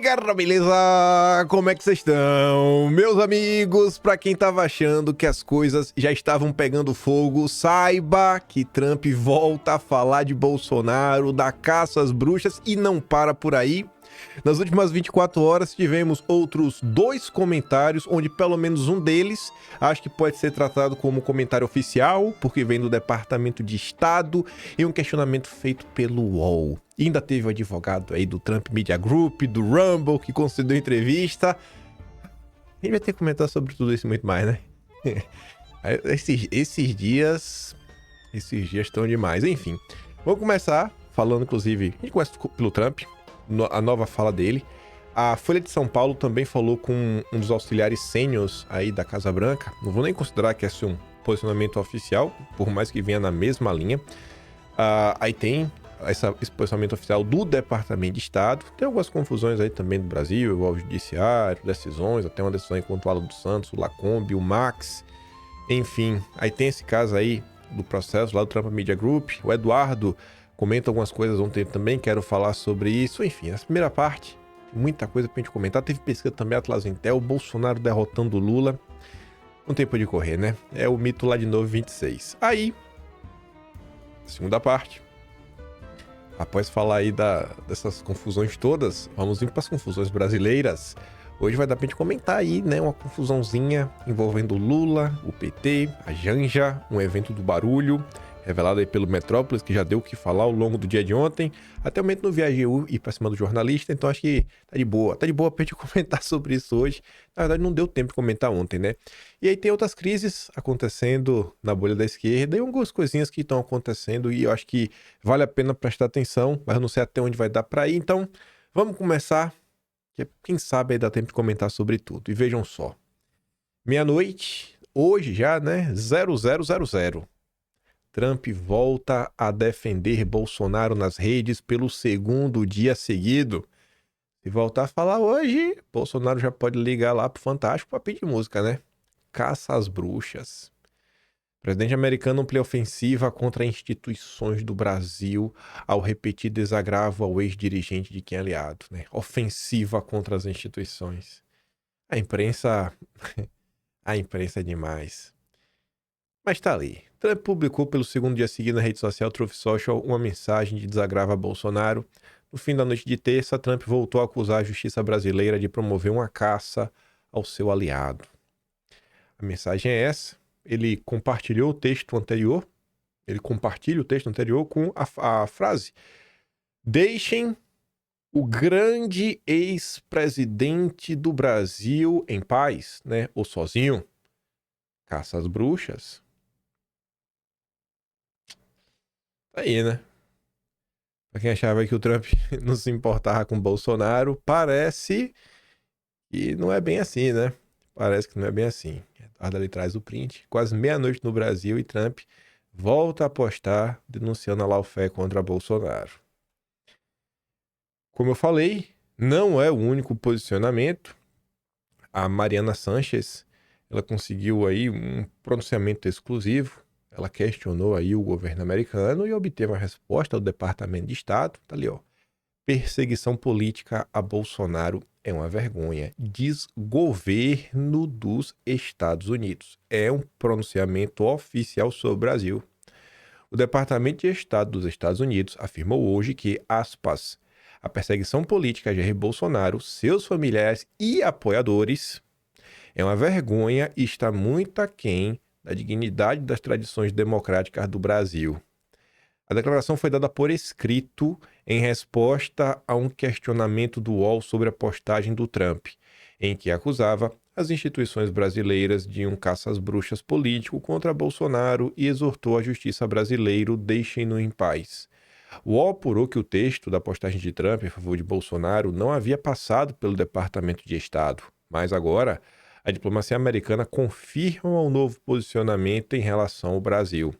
galera, beleza? Como é que vocês estão? Meus amigos, pra quem tava achando que as coisas já estavam pegando fogo, saiba que Trump volta a falar de Bolsonaro, da caça às bruxas e não para por aí. Nas últimas 24 horas tivemos outros 2 comentários, onde pelo menos um deles acho que pode ser tratado como comentário oficial, porque vem do Departamento de Estado, e um questionamento feito pelo UOL. E ainda teve o advogado aí do Trump Media Group, do Rumble, que concedeu entrevista. A gente vai ter que comentar sobre tudo isso e muito mais, né? Esses dias estão demais. Enfim, vamos começar falando, inclusive, a gente começa pelo Trump, a nova fala dele. A Folha de São Paulo também falou com um dos auxiliares sêniors aí da Casa Branca. Não vou nem considerar que esse é um posicionamento oficial, por mais que venha na mesma linha. Aí tem esse posicionamento oficial do Departamento de Estado. Tem algumas confusões aí também do Brasil, igual o Judiciário, decisões, até uma decisão aí contra o Alan dos Santos, o Lacombe, o Max. Enfim, aí tem esse caso aí do processo lá do Trump Media Group. O Eduardo comenta algumas coisas ontem também, quero falar sobre isso. Enfim, essa primeira parte, muita coisa pra gente comentar. Teve pesquisa também, Atlas Intel, Bolsonaro derrotando Lula. Não tem pra onde correr, né? É o mito lá de novo, 26. Aí, segunda parte. Após falar aí dessas confusões todas, vamos vir para as confusões brasileiras. Hoje vai dar pra gente comentar aí, né? Uma confusãozinha envolvendo Lula, o PT, a Janja, um evento do barulho, revelado aí pelo Metrópolis, que já deu o que falar ao longo do dia de ontem. Até o momento não viajei ir pra cima do jornalista, então acho que tá de boa. Tá de boa pra gente comentar sobre isso hoje. Na verdade, não deu tempo de comentar ontem, né? E aí tem outras crises acontecendo na bolha da esquerda e algumas coisinhas que estão acontecendo e eu acho que vale a pena prestar atenção, mas eu não sei até onde vai dar pra ir. Então, vamos começar, que quem sabe aí dá tempo de comentar sobre tudo. E vejam só. Meia-noite, hoje já, né? 0000. Trump volta a defender Bolsonaro nas redes pelo segundo dia seguido. Se voltar a falar hoje, Bolsonaro já pode ligar lá pro Fantástico pra pedir música, né? Caça às bruxas. O presidente americano amplia ofensiva contra instituições do Brasil ao repetir desagravo ao ex-dirigente de quem é aliado, né? Ofensiva contra as instituições. A imprensa é demais. Mas tá ali. Trump publicou pelo segundo dia seguido na rede social Truth Social uma mensagem de desagravo a Bolsonaro. No fim da noite de terça, Trump voltou a acusar a justiça brasileira de promover uma caça ao seu aliado. A mensagem é essa. Ele compartilhou o texto anterior. Ele compartilha o texto anterior com a frase: deixem o grande ex-presidente do Brasil em paz, né? Ou sozinho. Caça às bruxas. Tá aí, né? Pra quem achava que o Trump não se importava com o Bolsonaro, parece que não é bem assim, né? Parece que não é bem assim. Eduardo ali traz o print. Quase meia-noite no Brasil e Trump volta a postar denunciando a lawfare contra Bolsonaro. Como eu falei, não é o único posicionamento. A Mariana Sanchez, ela conseguiu aí um pronunciamento exclusivo. Ela questionou aí o governo americano e obteve uma resposta do Departamento de Estado. Tá ali, ó. Perseguição política a Bolsonaro é uma vergonha. Diz governo dos Estados Unidos. É um pronunciamento oficial sobre o Brasil. O Departamento de Estado dos Estados Unidos afirmou hoje que, aspas, a perseguição política a Jair Bolsonaro, seus familiares e apoiadores é uma vergonha e está muito aquém da dignidade das tradições democráticas do Brasil. A declaração foi dada por escrito em resposta a um questionamento do UOL sobre a postagem do Trump, em que acusava as instituições brasileiras de um caça às bruxas político contra Bolsonaro e exortou a justiça brasileira deixem-no em paz. O UOL apurou que o texto da postagem de Trump em favor de Bolsonaro não havia passado pelo Departamento de Estado, mas agora a diplomacia americana confirma um novo posicionamento em relação ao Brasil.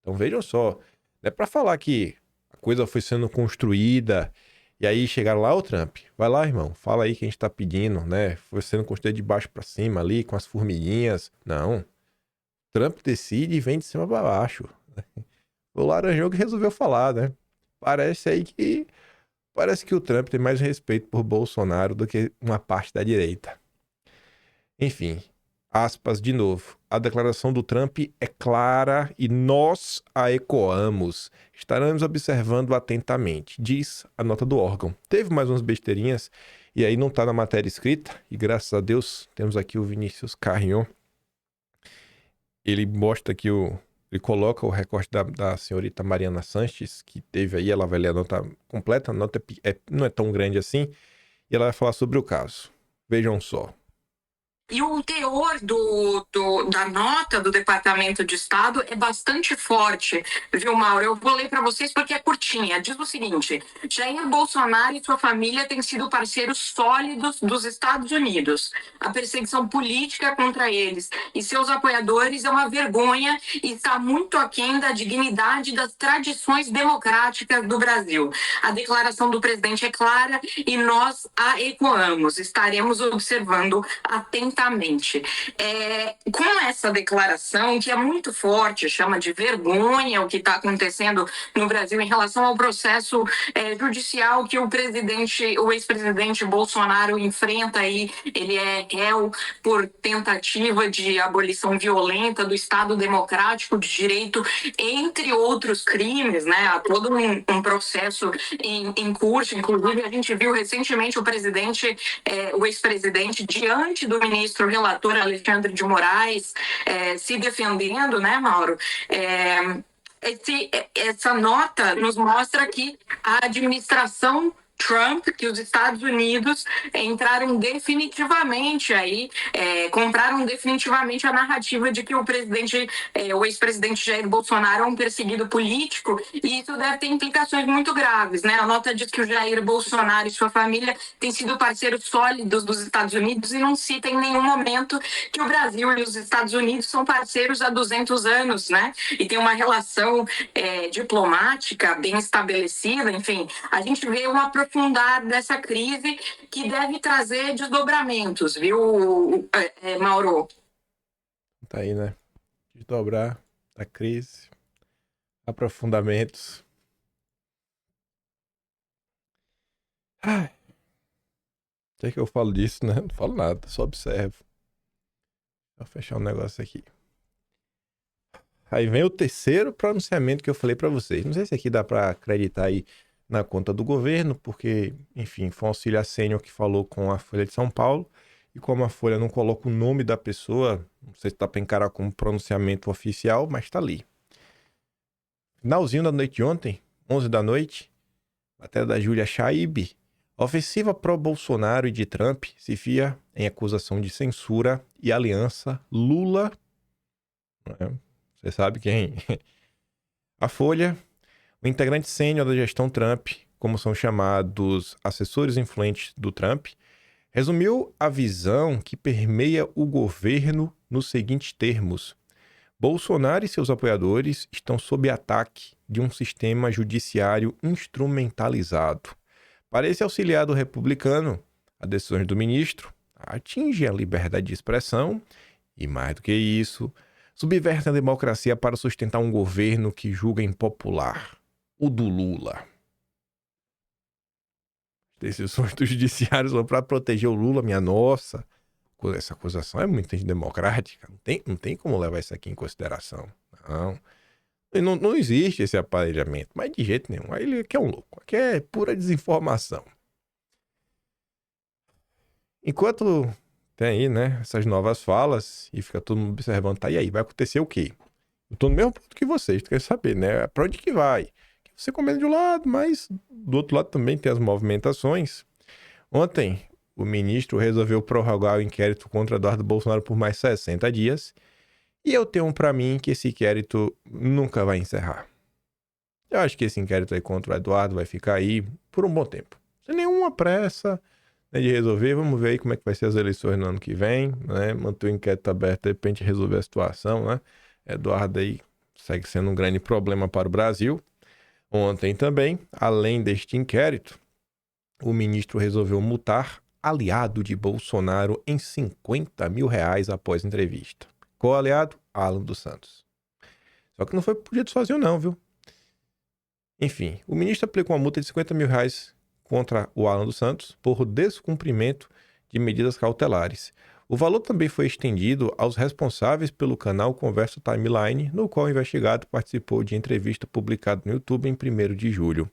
Então vejam só, não é para falar que a coisa foi sendo construída e aí chegaram lá, ô Trump, vai lá, irmão, fala aí que a gente tá pedindo, né? Foi sendo construído de baixo para cima ali, com as formiguinhas. Não. Trump decide e vem de cima para baixo. O Laranjão que resolveu falar, né? Parece aí que Parece que o Trump tem mais respeito por Bolsonaro do que uma parte da direita. Enfim, aspas de novo. A declaração do Trump é clara e nós a ecoamos. Estaremos observando atentamente, diz a nota do órgão. Teve mais umas besteirinhas e aí não está na matéria escrita. E graças a Deus temos aqui o Vinícius Carrion. Ele mostra que ele coloca o recorte da senhorita Mariana Sanches, que teve aí, ela vai ler a nota completa, a nota não é tão grande assim, e ela vai falar sobre o caso. Vejam só. E o teor da nota do Departamento de Estado é bastante forte, viu, Mauro? Eu vou ler para vocês porque é curtinha. Diz o seguinte: Jair Bolsonaro e sua família têm sido parceiros sólidos dos Estados Unidos. A perseguição política contra eles e seus apoiadores é uma vergonha e está muito aquém da dignidade das tradições democráticas do Brasil. A declaração do presidente é clara e nós a ecoamos. Estaremos observando atentamente. Com essa declaração, que é muito forte, chama de vergonha o que está acontecendo no Brasil em relação ao processo judicial que o ex-presidente Bolsonaro enfrenta aí. Ele é réu por tentativa de abolição violenta do Estado Democrático de Direito, entre outros crimes, né? Há todo um processo em curso. Inclusive, a gente viu recentemente o ex-presidente, diante do ministro relator Alexandre de Moraes, se defendendo, né, Mauro? Essa nota nos mostra que a administração Trump, que os Estados Unidos entraram definitivamente aí, compraram definitivamente a narrativa de que o ex-presidente Jair Bolsonaro é um perseguido político, e isso deve ter implicações muito graves, né? A nota diz que o Jair Bolsonaro e sua família têm sido parceiros sólidos dos Estados Unidos e não cita em nenhum momento que o Brasil e os Estados Unidos são parceiros há 200 anos, né? E tem uma relação diplomática bem estabelecida. Enfim, a gente vê um aprofundar dessa crise que deve trazer desdobramentos, viu, Mauro? Tá aí, né? Desdobrar da crise, aprofundamentos. Ai, o que é que eu falo disso, né? Não falo nada, só observo. Vou fechar um negócio aqui. Aí vem o terceiro pronunciamento que eu falei pra vocês. Não sei se aqui dá pra acreditar aí na conta do governo, porque, enfim, foi um auxiliar sênior que falou com a Folha de São Paulo, e como a Folha não coloca o nome da pessoa, não sei se dá pra encarar como pronunciamento oficial, mas tá ali. Finalzinho da noite de ontem, 11 da noite, matéria da Júlia Chaib. Ofensiva pró-Bolsonaro e de Trump se fia em acusação de censura e aliança Lula. Você sabe quem? A Folha, o integrante sênior da gestão Trump, como são chamados assessores influentes do Trump, resumiu a visão que permeia o governo nos seguintes termos: Bolsonaro e seus apoiadores estão sob ataque de um sistema judiciário instrumentalizado. Para esse auxiliado republicano, as decisões do ministro atingem a liberdade de expressão e, mais do que isso, subvertem a democracia para sustentar um governo que julga impopular, o do Lula. Decisões do judiciário são para proteger o Lula, minha nossa. Essa acusação é muito antidemocrática. Não tem como levar isso aqui em consideração. Não existe esse aparelhamento, mas de jeito nenhum. Aí ele aqui é um louco. Aqui é pura desinformação. Enquanto tem aí, né, essas novas falas e fica todo mundo observando, tá, e aí, vai acontecer o quê? Eu tô no mesmo ponto que vocês, tu quer saber, né? Pra onde que vai? Você comenta de um lado, mas do outro lado também tem as movimentações. Ontem, o ministro resolveu prorrogar o inquérito contra Eduardo Bolsonaro por mais 60 dias. E eu tenho pra mim que esse inquérito nunca vai encerrar. Eu acho que esse inquérito aí contra o Eduardo vai ficar aí por um bom tempo. Sem nenhuma pressa, né, de resolver. Vamos ver aí como é que vai ser as eleições no ano que vem, né? Manter o inquérito aberto, de repente resolver a situação, né? Eduardo aí segue sendo um grande problema para o Brasil. Ontem também, além deste inquérito, o ministro resolveu multar aliado de Bolsonaro em R$50 mil após entrevista. Qual aliado? Alan dos Santos. Só que não foi por dia sozinho não, viu? Enfim, o ministro aplicou uma multa de R$50 mil contra o Alan dos Santos por descumprimento de medidas cautelares. O valor também foi estendido aos responsáveis pelo canal Conversa Timeline, no qual o investigado participou de entrevista publicada no YouTube em 1º de julho.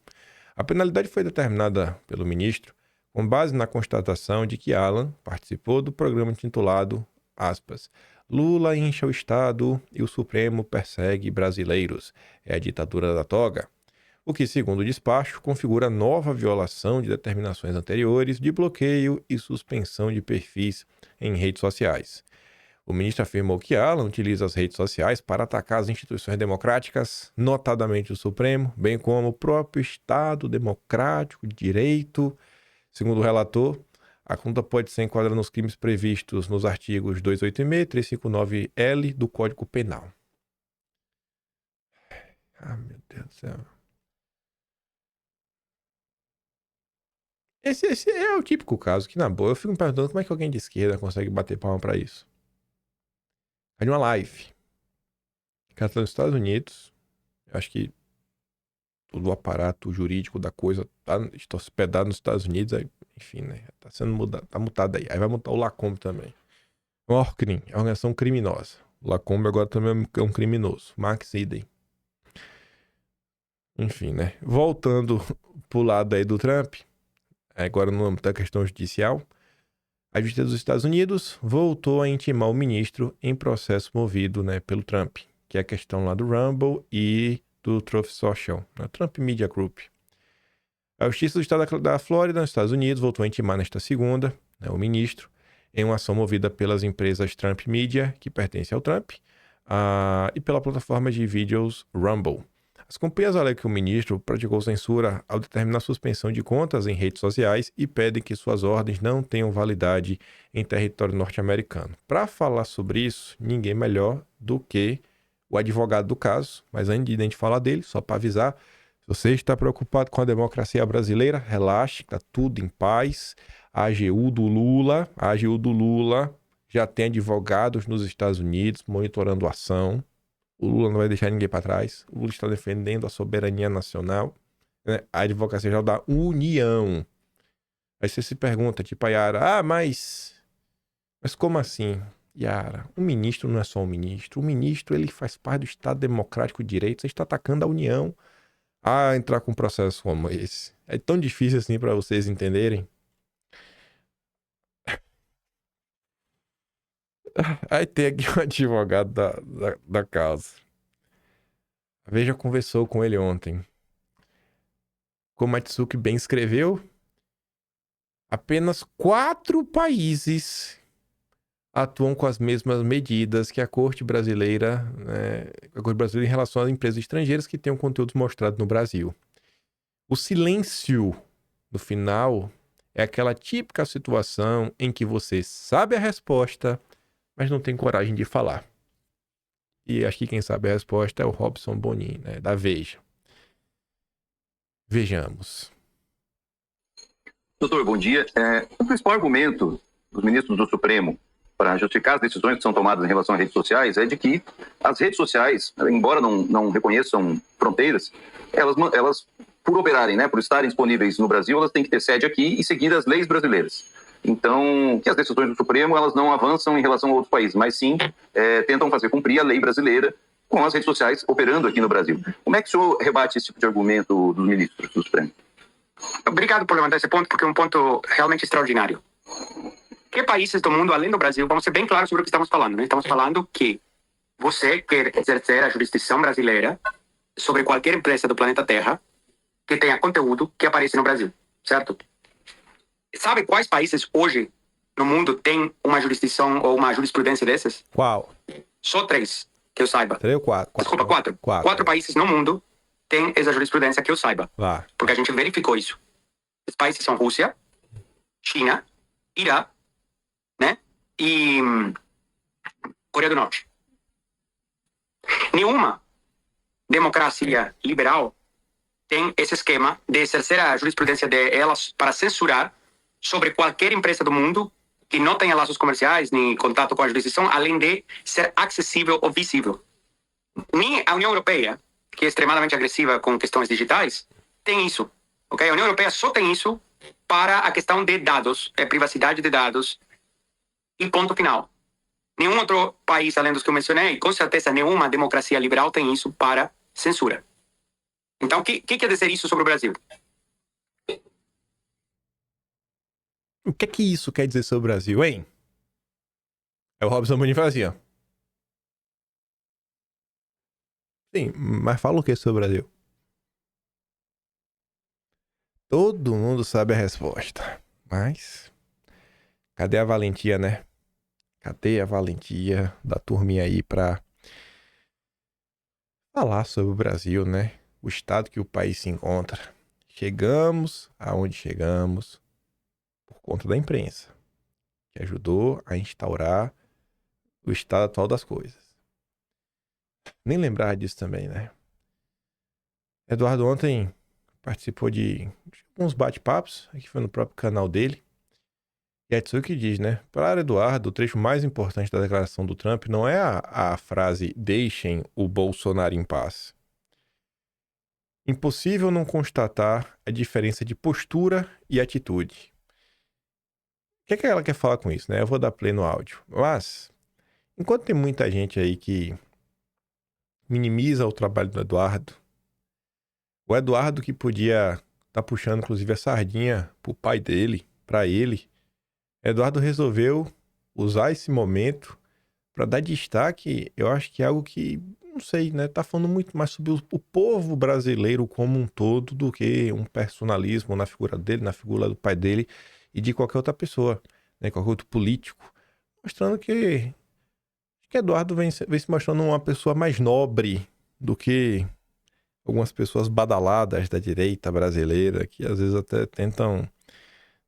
A penalidade foi determinada pelo ministro com base na constatação de que Alan participou do programa intitulado, aspas, Lula incha o Estado e o Supremo persegue brasileiros. É a ditadura da toga. O que, segundo o despacho, configura nova violação de determinações anteriores de bloqueio e suspensão de perfis em redes sociais. O ministro afirmou que Alan utiliza as redes sociais para atacar as instituições democráticas, notadamente o Supremo, bem como o próprio Estado democrático de direito. Segundo o relator, a conta pode ser enquadrada nos crimes previstos nos artigos 286 e 359-L do Código Penal. Ah, meu Deus do céu. Esse é o típico caso que, na boa, eu fico me perguntando como é que alguém de esquerda consegue bater palma pra isso. Aí numa live. O cara tá nos Estados Unidos. Eu acho que todo o aparato jurídico da coisa está hospedado nos Estados Unidos. Aí, enfim, né? Tá sendo mudado, tá mutado aí. Aí vai mutar o Lacombe também. O Orcrim, a organização criminosa. O Lacombe agora também é um criminoso. Max Eden. Enfim, né? Voltando pro lado aí do Trump. Agora no âmbito da questão judicial, a Justiça dos Estados Unidos voltou a intimar o ministro em processo movido, né, pelo Trump, que é a questão lá do Rumble e do Truth Social, né, Trump Media Group. A Justiça do Estado da Flórida, nos Estados Unidos, voltou a intimar nesta segunda, né, o ministro, em uma ação movida pelas empresas Trump Media, que pertencem ao Trump, e pela plataforma de vídeos Rumble. As companhias alegam que o ministro praticou censura ao determinar suspensão de contas em redes sociais e pedem que suas ordens não tenham validade em território norte-americano. Para falar sobre isso, ninguém melhor do que o advogado do caso. Mas antes de a gente falar dele, só para avisar, se você está preocupado com a democracia brasileira, relaxe, está tudo em paz. A AGU do Lula já tem advogados nos Estados Unidos monitorando a ação. O Lula não vai deixar ninguém para trás. O Lula está defendendo a soberania nacional, né? A advocacia geral da União. Aí você se pergunta, tipo a Yara, mas como assim? Yara, o ministro não é só um ministro. O ministro, ele faz parte do Estado Democrático de Direito. Você está atacando a União a entrar com um processo como esse. É tão difícil assim para vocês entenderem. Aí tem aqui um advogado da causa. A Veja conversou com ele ontem. Como Matsuki bem escreveu, apenas 4 países atuam com as mesmas medidas que a Corte Brasileira, né, em relação às empresas estrangeiras que tenham conteúdos mostrados no Brasil. O silêncio, no final, é aquela típica situação em que você sabe a resposta, mas não tem coragem de falar. E acho que quem sabe a resposta é o Robson Bonin, né, da Veja. Vejamos. Doutor, bom dia. O principal argumento dos ministros do Supremo para justificar as decisões que são tomadas em relação às redes sociais é de que as redes sociais, embora não reconheçam fronteiras, elas por operarem, né, por estarem disponíveis no Brasil, elas têm que ter sede aqui e seguir as leis brasileiras. Então, que as decisões do Supremo, elas não avançam em relação a outros países, mas sim tentam fazer cumprir a lei brasileira com as redes sociais operando aqui no Brasil. Como é que o senhor rebate esse tipo de argumento dos ministros do Supremo? Obrigado por levantar esse ponto, porque é um ponto realmente extraordinário. Que países do mundo, além do Brasil, vamos ser bem claros sobre o que estamos falando, né? Estamos falando que você quer exercer a jurisdição brasileira sobre qualquer empresa do planeta Terra que tenha conteúdo que aparece no Brasil, certo? Sabe quais países hoje no mundo têm uma jurisdição ou uma jurisprudência dessas? Qual? Só 3, que eu saiba. 3 ou 4? Desculpa, 4. 4 países no mundo têm essa jurisprudência que eu saiba. Porque a gente verificou isso. Os países são Rússia, China, Irã, né? E Coreia do Norte. Nenhuma democracia liberal tem esse esquema de exercer a jurisprudência delas para censurar sobre qualquer empresa do mundo que não tenha laços comerciais nem contato com a jurisdição, além de ser acessível ou visível. Nem a União Europeia, que é extremadamente agressiva com questões digitais, tem isso. Okay? A União Europeia só tem isso para a questão de dados, privacidade de dados, e ponto final. Nenhum outro país, além dos que eu mencionei, com certeza nenhuma democracia liberal tem isso para censura. Então, o que quer dizer isso sobre o Brasil? O que é que isso quer dizer sobre o Brasil, hein? É o Robson Muniz assim, ó. Sim, mas fala o que sobre o Brasil? Todo mundo sabe a resposta. Mas cadê a valentia, né? Cadê a valentia da turminha aí pra falar sobre o Brasil, né? O estado que o país se encontra. Chegamos aonde chegamos por conta da imprensa, que ajudou a instaurar o estado atual das coisas. Nem lembrar disso também, né? Eduardo ontem participou de uns bate-papos, que foi no próprio canal dele. E é isso que diz, né? Para Eduardo, o trecho mais importante da declaração do Trump não é a frase "deixem o Bolsonaro em paz". Impossível não constatar a diferença de postura e atitude. O que é que ela quer falar com isso, né? Eu vou dar play no áudio. Mas, enquanto tem muita gente aí que minimiza o trabalho do Eduardo, o Eduardo que podia estar puxando, inclusive, a sardinha pro pai dele, pra ele, Eduardo resolveu usar esse momento para dar destaque, eu acho que é algo que, não sei, né? Tá falando muito mais sobre o povo brasileiro como um todo do que um personalismo na figura dele, na figura do pai dele e de qualquer outra pessoa, né? Qualquer outro político. Mostrando que Eduardo vem se mostrando uma pessoa mais nobre do que algumas pessoas badaladas da direita brasileira, que às vezes até tentam,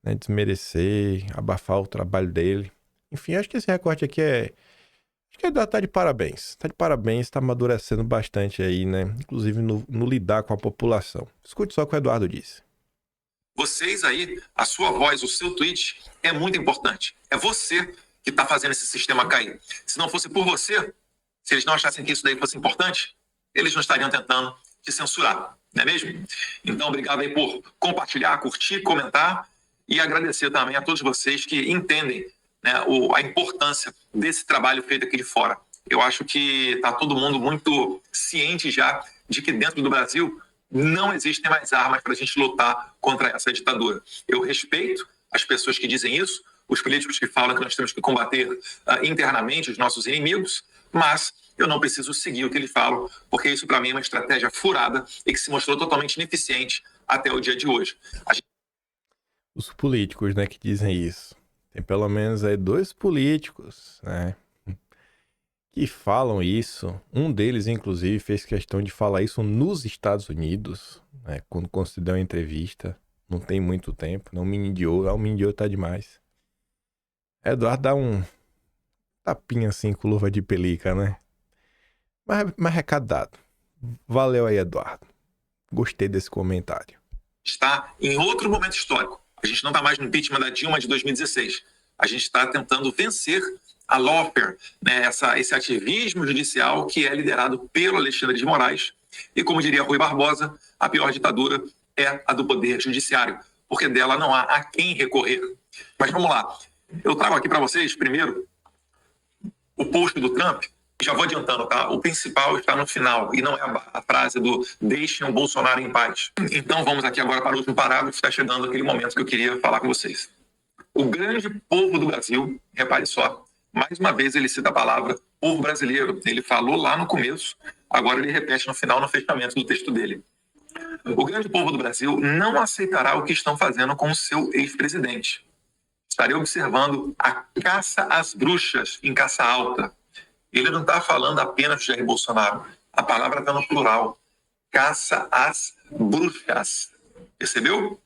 né, desmerecer, abafar o trabalho dele. Enfim, acho que esse recorte aqui acho que Eduardo tá de parabéns. Tá de parabéns, tá amadurecendo bastante aí, né? Inclusive no lidar com a população. Escute só o que o Eduardo disse. Vocês aí, a sua voz, o seu tweet é muito importante. É você que está fazendo esse sistema cair. Se não fosse por você, se eles não achassem que isso daí fosse importante, eles não estariam tentando te censurar, não é mesmo? Então, obrigado aí por compartilhar, curtir, comentar e agradecer também a todos vocês que entendem, né, a importância desse trabalho feito aqui de fora. Eu acho que está todo mundo muito ciente já de que dentro do Brasil não existem mais armas para a gente lutar contra essa ditadura. Eu respeito as pessoas que dizem isso, os políticos que falam que nós temos que combater internamente os nossos inimigos, mas eu não preciso seguir o que eles falam, porque isso para mim é uma estratégia furada e que se mostrou totalmente ineficiente até o dia de hoje. Os políticos, né, que dizem isso. Tem pelo menos aí 2 políticos, né, que falam isso. Um deles, inclusive, fez questão de falar isso nos Estados Unidos, né, quando concedeu uma entrevista. Não tem muito tempo, não me indiou. O Mindiou tá demais. Eduardo dá um tapinha assim com luva de pelica, né? Mas recado dado. Valeu aí, Eduardo. Gostei desse comentário. Está em outro momento histórico. A gente não está mais no impeachment da Dilma de 2016. A gente está tentando vencer a lawfare, né, esse ativismo judicial que é liderado pelo Alexandre de Moraes. E como diria Rui Barbosa, a pior ditadura é a do poder judiciário, porque dela não há a quem recorrer. Mas vamos lá. Eu trago aqui para vocês, primeiro, o post do Trump. Já vou adiantando, tá? O principal está no final, e não é a frase do "deixem o Bolsonaro em paz". Então vamos aqui agora para o último parágrafo, está chegando aquele momento que eu queria falar com vocês. O grande povo do Brasil, repare só, mais uma vez ele cita a palavra povo brasileiro. Ele falou lá no começo, agora ele repete no final, no fechamento do texto dele. O grande povo do Brasil não aceitará o que estão fazendo com o seu ex-presidente. Estarei observando a caça às bruxas em caça alta. Ele não está falando apenas de Jair Bolsonaro. A palavra está no plural. Caça às bruxas. Percebeu?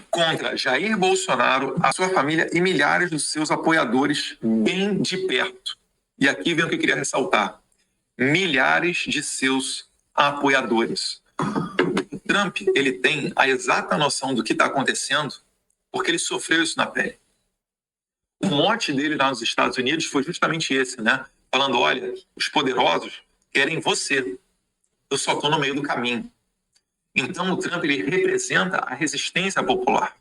Contra Jair Bolsonaro, a sua família e milhares dos seus apoiadores bem de perto. E aqui vem o que eu queria ressaltar. Milhares de seus apoiadores. O Trump, ele tem a exata noção do que está acontecendo porque ele sofreu isso na pele. O mote dele lá nos Estados Unidos foi justamente esse, né? Falando, olha, os poderosos querem você. Eu só estou no meio do caminho. Então, o Trump ele representa a resistência popular.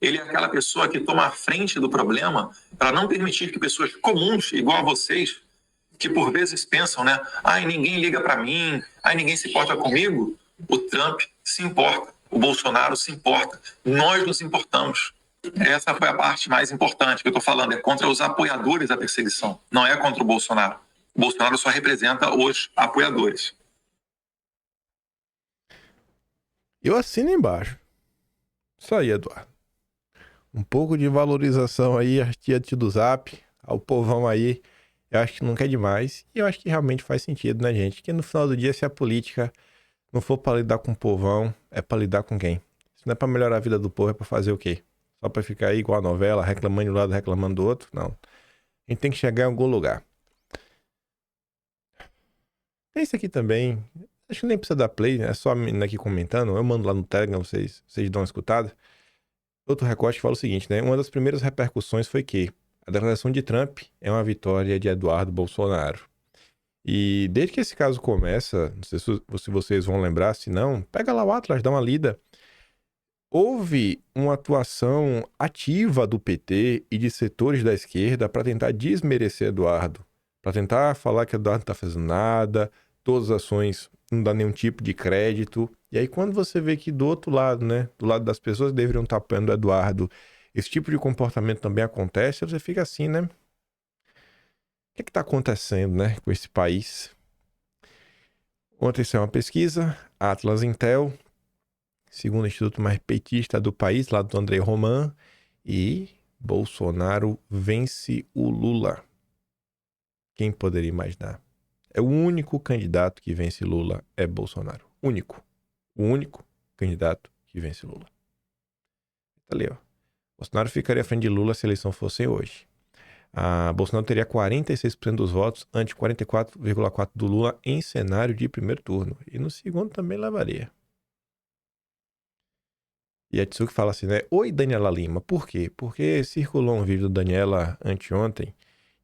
Ele é aquela pessoa que toma a frente do problema para não permitir que pessoas comuns, igual a vocês, que por vezes pensam, né? Ai, ninguém liga para mim, ai, ninguém se importa comigo. O Trump se importa, o Bolsonaro se importa, nós nos importamos. Essa foi a parte mais importante que eu estou falando, é contra os apoiadores da perseguição, não é contra o Bolsonaro. O Bolsonaro só representa os apoiadores. Eu assino embaixo. Isso aí, Eduardo. Um pouco de valorização aí, a tia do Zap, ao povão aí, eu acho que nunca é demais. E eu acho que realmente faz sentido, né, gente? Que no final do dia, se a política não for pra lidar com o povão, é pra lidar com quem? Se não é pra melhorar a vida do povo, é pra fazer o quê? Só pra ficar aí igual a novela, reclamando de um lado, reclamando do outro? Não. A gente tem que chegar em algum lugar. Tem isso aqui também. Acho que nem precisa dar play, né? É só a menina aqui comentando. Eu mando lá no Telegram, vocês dão uma escutada. Outro recorte fala o seguinte, né? Uma das primeiras repercussões foi que a declaração de Trump é uma vitória de Eduardo Bolsonaro. E desde que esse caso começa, não sei se vocês vão lembrar, se não, pega lá o Atlas, dá uma lida. Houve uma atuação ativa do PT e de setores da esquerda para tentar desmerecer Eduardo, para tentar falar que Eduardo não está fazendo nada, todas as ações não dá nenhum tipo de crédito. E aí quando você vê que do outro lado, né, do lado das pessoas que deveriam estar apoiando o Eduardo, esse tipo de comportamento também acontece, você fica assim, né? O que está acontecendo, né, com esse país? Ontem saiu uma pesquisa, Atlas Intel, segundo o instituto mais petista do país, lá do André Roman, e Bolsonaro vence o Lula. Quem poderia imaginar? É o único candidato que vence Lula, é Bolsonaro. Único. O único candidato que vence Lula. Tá ali, ó. Bolsonaro ficaria à frente de Lula se a eleição fosse hoje. Bolsonaro teria 46% dos votos, ante 44,4% do Lula em cenário de primeiro turno. E no segundo também levaria. E a Tsuki fala assim, né? Oi, Daniela Lima. Por quê? Porque circulou um vídeo da Daniela anteontem.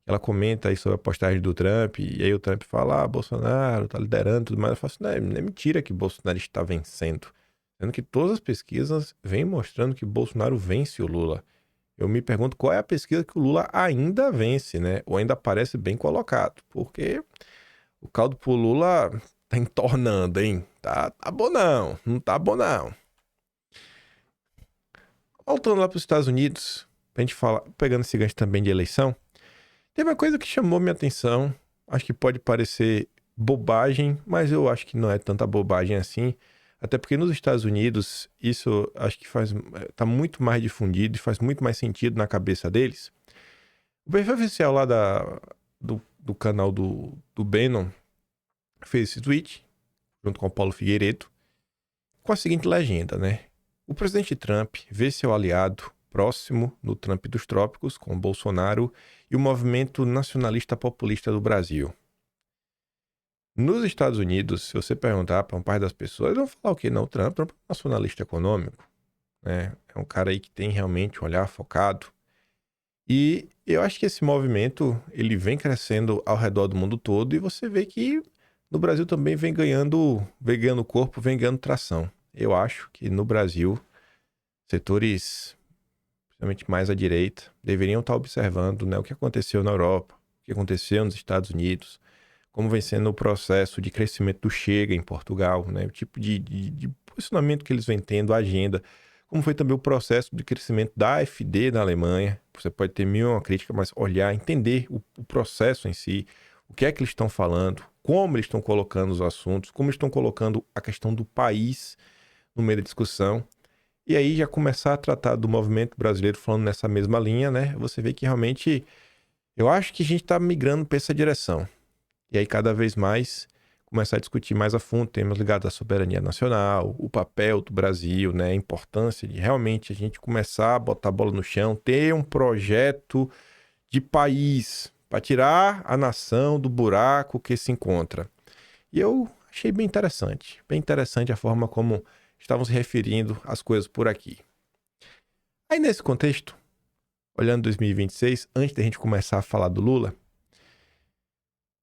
Ela comenta aí sobre a postagem do Trump. E aí o Trump fala, Bolsonaro tá liderando tudo mais. Eu falo assim, não é mentira que Bolsonaro está vencendo. Sendo que todas as pesquisas vêm mostrando que Bolsonaro vence o Lula. Eu me pergunto qual é a pesquisa que o Lula ainda vence, né? Ou ainda parece bem colocado. Porque o caldo pro Lula tá entornando, hein? Tá bom não. Não tá bom não. Voltando lá para os Estados Unidos, pra gente falar, pegando esse gancho também de eleição, teve uma coisa que chamou minha atenção, acho que pode parecer bobagem, mas eu acho que não é tanta bobagem assim, até porque nos Estados Unidos isso acho que tá muito mais difundido e faz muito mais sentido na cabeça deles. O perfil oficial lá do canal do Bannon fez esse tweet, junto com o Paulo Figueiredo, com a seguinte legenda, né? O presidente Trump vê seu aliado próximo no Trump dos trópicos, com Bolsonaro e o movimento nacionalista populista do Brasil. Nos Estados Unidos, se você perguntar para uma parte das pessoas, eles vão falar o quê? Não, o Trump é um nacionalista econômico, né? É um cara aí que tem realmente um olhar focado. E eu acho que esse movimento, ele vem crescendo ao redor do mundo todo e você vê que no Brasil também vem ganhando corpo, vem ganhando tração. Eu acho que no Brasil, setores, principalmente mais à direita, deveriam estar observando, né, o que aconteceu na Europa, o que aconteceu nos Estados Unidos, como vem sendo o processo de crescimento do Chega em Portugal, né, o tipo de posicionamento que eles vêm tendo, a agenda, como foi também o processo de crescimento da AfD na Alemanha. Você pode ter mil uma crítica, mas olhar, entender o processo em si, o que é que eles estão falando, como eles estão colocando os assuntos, como eles estão colocando a questão do país no meio da discussão, e aí já começar a tratar do movimento brasileiro falando nessa mesma linha, né? Você vê que realmente, eu acho que a gente está migrando para essa direção. E aí cada vez mais começar a discutir mais a fundo temas ligados à soberania nacional, o papel do Brasil, né? A importância de realmente a gente começar a botar a bola no chão, ter um projeto de país para tirar a nação do buraco que se encontra. E eu achei bem interessante a forma como estavam se referindo às coisas por aqui. Aí nesse contexto, olhando 2026, antes da gente começar a falar do Lula,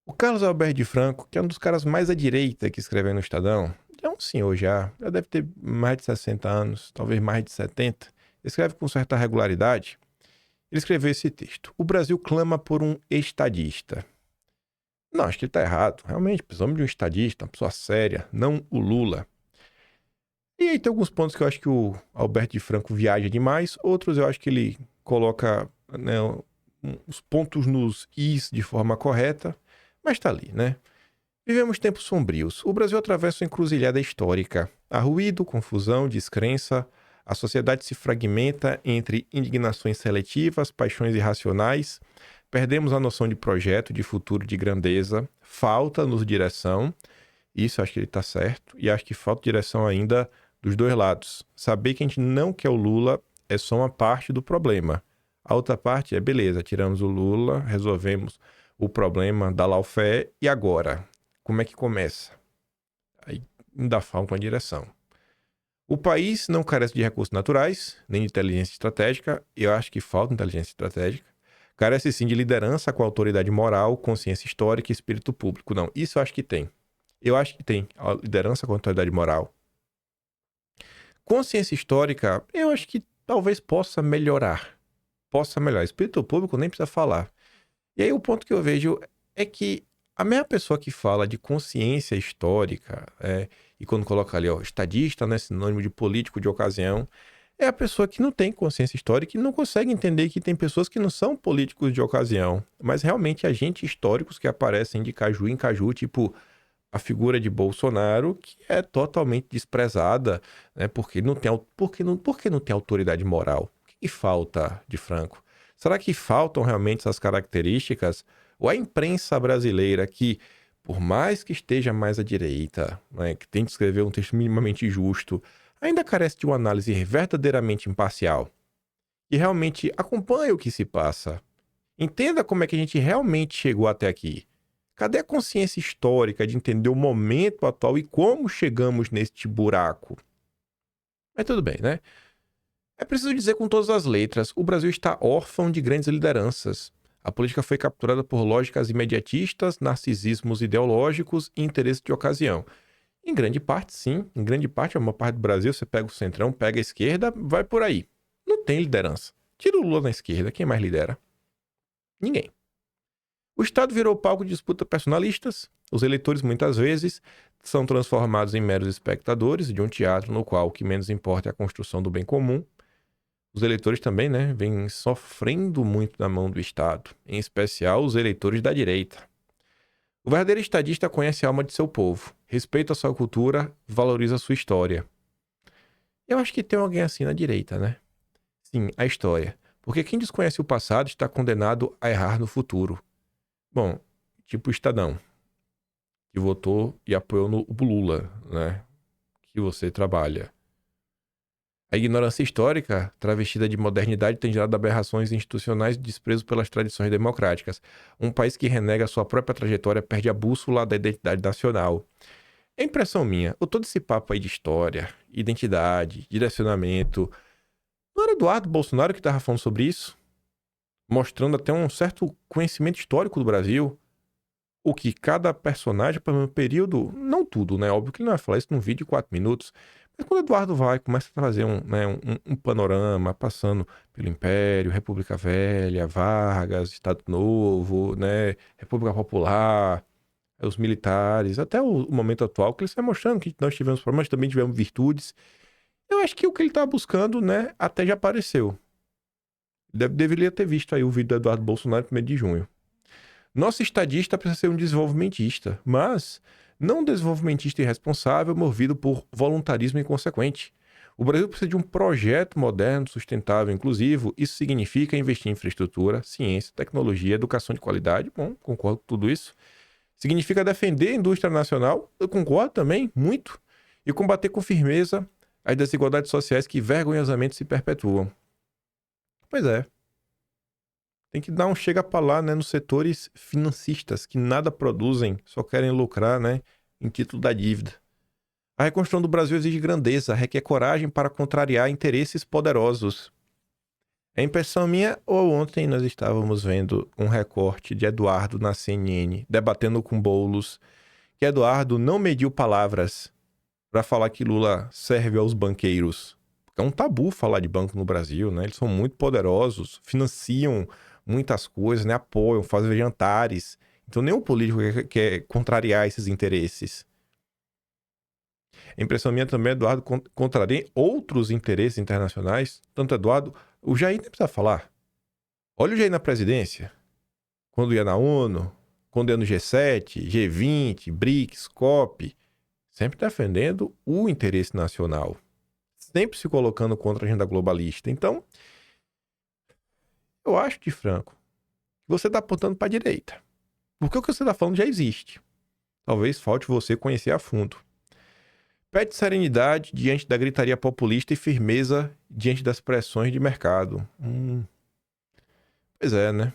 o Carlos Alberto de Franco, que é um dos caras mais à direita que escreveu no Estadão, é um senhor já deve ter mais de 60 anos, talvez mais de 70, escreve com certa regularidade. Ele escreveu esse texto: o Brasil clama por um estadista. Não, acho que ele está errado. Realmente, precisamos de um estadista, uma pessoa séria, não o Lula. E aí tem alguns pontos que eu acho que o Alberto de Franco viaja demais, outros eu acho que ele coloca, né, os pontos nos is de forma correta, mas tá ali, né? Vivemos tempos sombrios. O Brasil atravessa uma encruzilhada histórica. Há ruído, confusão, descrença. A sociedade se fragmenta entre indignações seletivas, paixões irracionais. Perdemos a noção de projeto, de futuro, de grandeza. Falta-nos direção. Isso acho que ele está certo. E acho que falta direção ainda dos dois lados. Saber que a gente não quer o Lula é só uma parte do problema. A outra parte é, beleza, tiramos o Lula, resolvemos o problema da lawfare, e agora? Como é que começa? Aí ainda falta uma direção. O país não carece de recursos naturais, nem de inteligência estratégica. Eu acho que falta inteligência estratégica. Carece sim de liderança com autoridade moral, consciência histórica e espírito público. Não, isso eu acho que tem. Eu acho que tem a liderança com autoridade moral. Consciência histórica, eu acho que talvez possa melhorar. Espírito público nem precisa falar. E aí o ponto que eu vejo é que a mesma pessoa que fala de consciência histórica, e quando coloca ali, estadista, né, sinônimo de político de ocasião, é a pessoa que não tem consciência histórica e não consegue entender que tem pessoas que não são políticos de ocasião, mas realmente agentes históricos que aparecem de caju em caju, tipo a figura de Bolsonaro, que é totalmente desprezada, né, porque não tem autoridade moral. O que falta de Franco? Será que faltam realmente essas características? Ou a imprensa brasileira, que por mais que esteja mais à direita, né, que tente escrever um texto minimamente justo, ainda carece de uma análise verdadeiramente imparcial? E realmente acompanhe o que se passa. Entenda como é que a gente realmente chegou até aqui. Cadê a consciência histórica de entender o momento atual e como chegamos neste buraco? Mas tudo bem, né? É preciso dizer com todas as letras, o Brasil está órfão de grandes lideranças. A política foi capturada por lógicas imediatistas, narcisismos ideológicos e interesses de ocasião. Em grande parte, sim. Em grande parte, a maior parte do Brasil, você pega o centrão, pega a esquerda, vai por aí. Não tem liderança. Tira o Lula na esquerda, quem mais lidera? Ninguém. O Estado virou palco de disputa personalistas. Os eleitores, muitas vezes, são transformados em meros espectadores de um teatro no qual o que menos importa é a construção do bem comum. Os eleitores também, né, vêm sofrendo muito na mão do Estado, em especial os eleitores da direita. O verdadeiro estadista conhece a alma de seu povo, respeita a sua cultura, valoriza a sua história. Eu acho que tem alguém assim na direita, né? Sim, a história. Porque quem desconhece o passado está condenado a errar no futuro. Bom, tipo o Estadão, que votou e apoiou no Lula, né? Que você trabalha. A ignorância histórica, travestida de modernidade, tem gerado aberrações institucionais e desprezo pelas tradições democráticas. Um país que renega sua própria trajetória perde a bússola da identidade nacional. É impressão minha, todo esse papo aí de história, identidade, direcionamento... Não era Eduardo Bolsonaro que estava falando sobre isso? Mostrando até um certo conhecimento histórico do Brasil. O que cada personagem, por um período... Não tudo, né? Óbvio que ele não vai falar isso num vídeo de 4 minutos... Mas quando o Eduardo vai, começa a trazer um panorama, passando pelo Império, República Velha, Vargas, Estado Novo, né, República Popular, os militares, até o momento atual, que ele está mostrando que nós tivemos problemas, também tivemos virtudes. Eu acho que o que ele está buscando, né, até já apareceu. Deveria ter visto aí o vídeo do Eduardo Bolsonaro, 1º de junho. Nosso estadista precisa ser um desenvolvimentista, mas... não um desenvolvimentista irresponsável movido por voluntarismo inconsequente. O Brasil precisa de um projeto moderno, sustentável, inclusivo. Isso significa investir em infraestrutura, ciência, tecnologia, educação de qualidade. Bom, concordo com tudo isso. Significa defender a indústria nacional. Eu concordo também, muito. E combater com firmeza as desigualdades sociais que vergonhosamente se perpetuam. Pois é. Tem que dar um chega pra lá, né, nos setores financistas, que nada produzem, só querem lucrar, né, em título da dívida. A reconstrução do Brasil exige grandeza, requer coragem para contrariar interesses poderosos. É impressão minha, ou ontem nós estávamos vendo um recorte de Eduardo na CNN, debatendo com Boulos, que Eduardo não mediu palavras para falar que Lula serve aos banqueiros. É um tabu falar de banco no Brasil, né? Eles são muito poderosos, financiam muitas coisas, né? Apoiam, fazem jantares. Então nenhum político quer contrariar esses interesses. A impressão minha também, Eduardo, contraria outros interesses internacionais. Tanto Eduardo, o Jair nem precisa falar. Olha o Jair na presidência. Quando ia na ONU, quando ia no G7, G20, BRICS, COP, sempre defendendo o interesse nacional. Sempre se colocando contra a agenda globalista. Então, eu acho, de franco, que você está apontando para a direita. Porque o que você está falando já existe. Talvez falte você conhecer a fundo. Pede serenidade diante da gritaria populista e firmeza diante das pressões de mercado. Pois é, né?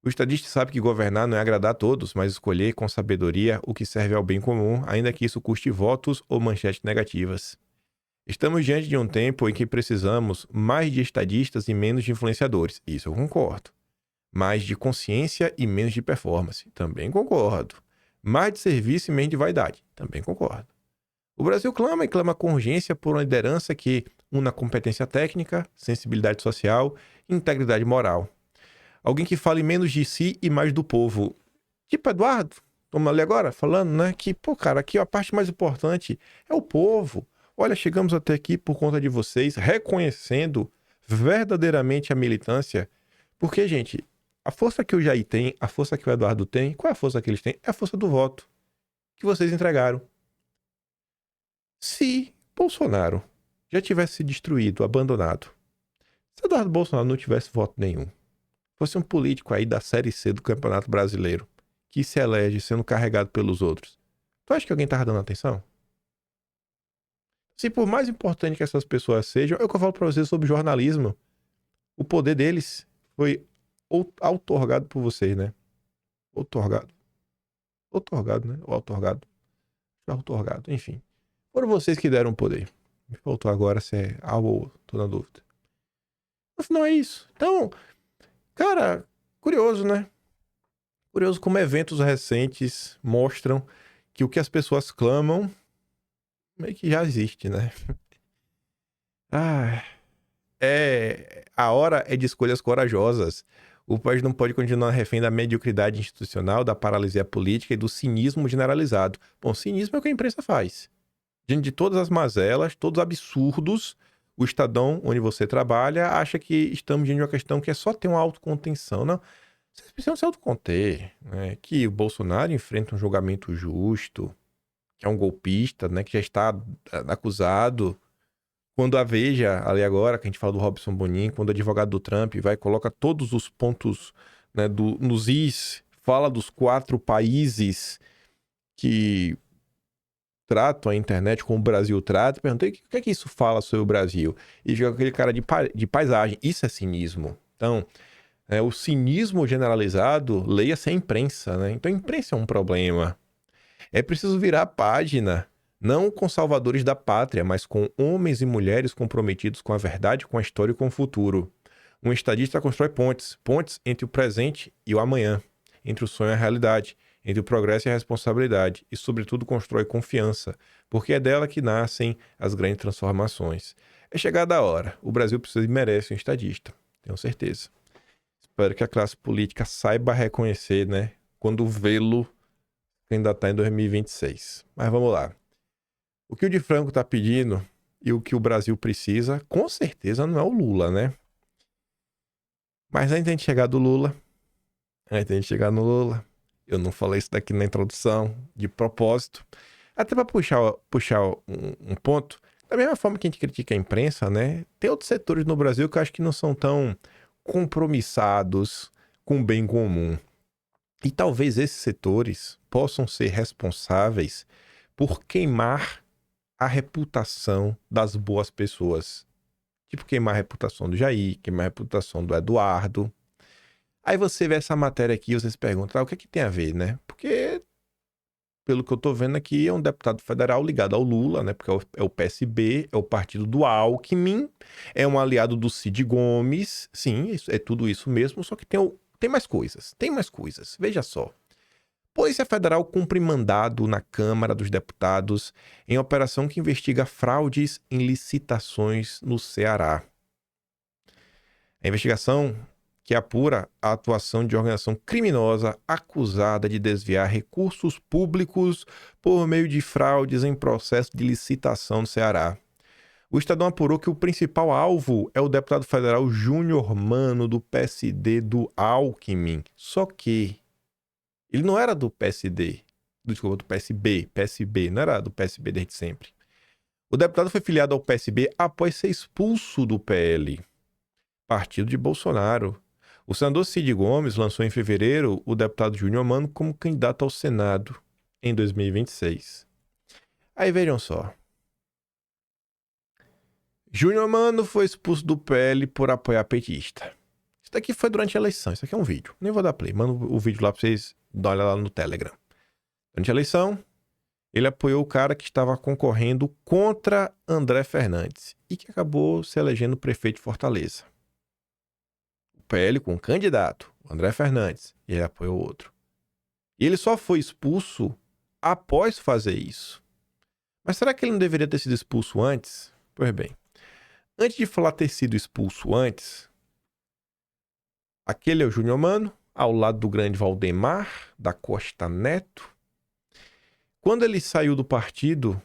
O estadista sabe que governar não é agradar a todos, mas escolher com sabedoria o que serve ao bem comum, ainda que isso custe votos ou manchetes negativas. Estamos diante de um tempo em que precisamos mais de estadistas e menos de influenciadores. Isso eu concordo. Mais de consciência e menos de performance. Também concordo. Mais de serviço e menos de vaidade. Também concordo. O Brasil clama e clama com urgência por uma liderança que una competência técnica, sensibilidade social e integridade moral. Alguém que fale menos de si e mais do povo. Tipo Eduardo, estamos ali agora falando, né? Que, cara, aqui a parte mais importante é o povo. Olha, chegamos até aqui por conta de vocês, reconhecendo verdadeiramente a militância. Porque, gente, a força que o Jair tem, a força que o Eduardo tem, qual é a força que eles têm? É a força do voto que vocês entregaram. Se Bolsonaro já tivesse se destruído, abandonado, se Eduardo Bolsonaro não tivesse voto nenhum, fosse um político aí da Série C do Campeonato Brasileiro, que se elege sendo carregado pelos outros, tu acha que alguém tava dando atenção? Se por mais importante que essas pessoas sejam, é o que eu falo pra vocês sobre jornalismo. O poder deles foi outorgado por vocês, né? Outorgado, né? Ou outorgado, enfim. Foram vocês que deram o poder. Me faltou agora se é algo ou outro, tô na dúvida. Mas não é isso. Então, cara, curioso, né? Curioso como eventos recentes mostram que o que as pessoas clamam meio que já existe, né? A hora é de escolhas corajosas. O país não pode continuar refém da mediocridade institucional, da paralisia política e do cinismo generalizado. Bom, cinismo é o que a imprensa faz. Diante de todas as mazelas, todos os absurdos, o Estadão, onde você trabalha, acha que estamos diante de uma questão que é só ter uma autocontenção. Não, vocês precisam se autoconter, né? Que o Bolsonaro enfrenta um julgamento justo, que é um golpista, né? Que já está acusado. Quando a Veja, ali agora, que a gente fala do Robson Bonin, quando o advogado do Trump vai e coloca todos os pontos, né, nos is, fala dos 4 países que tratam a internet como o Brasil trata, perguntei o que é que isso fala sobre o Brasil. E fica aquele cara de paisagem. Isso é cinismo. Então, o cinismo generalizado, leia-se a imprensa, né? Então a imprensa é um problema. É preciso virar a página, não com salvadores da pátria, mas com homens e mulheres comprometidos com a verdade, com a história e com o futuro. Um estadista constrói pontes entre o presente e o amanhã, entre o sonho e a realidade, entre o progresso e a responsabilidade, e sobretudo constrói confiança, porque é dela que nascem as grandes transformações. É chegada a hora, o Brasil precisa e merece um estadista, tenho certeza. Espero que a classe política saiba reconhecer, né, quando vê-lo ainda está em 2026. Mas vamos lá. O que o de Franco está pedindo e o que o Brasil precisa, com certeza não é o Lula, né? Mas antes de a gente chegar do Lula, eu não falei isso daqui na introdução, de propósito, até para puxar um ponto, da mesma forma que a gente critica a imprensa, né? Tem outros setores no Brasil que eu acho que não são tão compromissados com o bem comum. E talvez esses setores possam ser responsáveis por queimar a reputação das boas pessoas. Tipo, queimar a reputação do Jair, queimar a reputação do Eduardo. Aí você vê essa matéria aqui e você se pergunta, o que é que tem a ver, né? Porque, pelo que eu tô vendo aqui, é um deputado federal ligado ao Lula, né? Porque é o PSB, é o partido do Alckmin, é um aliado do Cid Gomes. Sim, é tudo isso mesmo, só que tem mais coisas. Veja só. Polícia Federal cumpre mandado na Câmara dos Deputados em operação que investiga fraudes em licitações no Ceará. A investigação que apura a atuação de organização criminosa acusada de desviar recursos públicos por meio de fraudes em processo de licitação no Ceará. O Estadão apurou que o principal alvo é o deputado federal Júnior Mano, do PSD do Alckmin. Só que ele não era do PSD, do PSB, não era do PSB desde sempre. O deputado foi filiado ao PSB após ser expulso do PL, partido de Bolsonaro. O senador Cid Gomes lançou em fevereiro o deputado Júnior Mano como candidato ao Senado em 2026. Aí vejam só. Júnior Mano foi expulso do PL por apoiar petista. Isso daqui foi durante a eleição. Isso aqui é um vídeo. Nem vou dar play. Mando o vídeo lá pra vocês darem uma olhada lá no Telegram. Durante a eleição, ele apoiou o cara que estava concorrendo contra André Fernandes e que acabou se elegendo prefeito de Fortaleza. O PL com um candidato, o André Fernandes, e ele apoiou outro. E ele só foi expulso após fazer isso. Mas será que ele não deveria ter sido expulso antes? Pois bem. Antes de falar ter sido expulso antes, aquele é o Júnior Mano, ao lado do grande Valdemar da Costa Neto. Quando ele saiu do partido,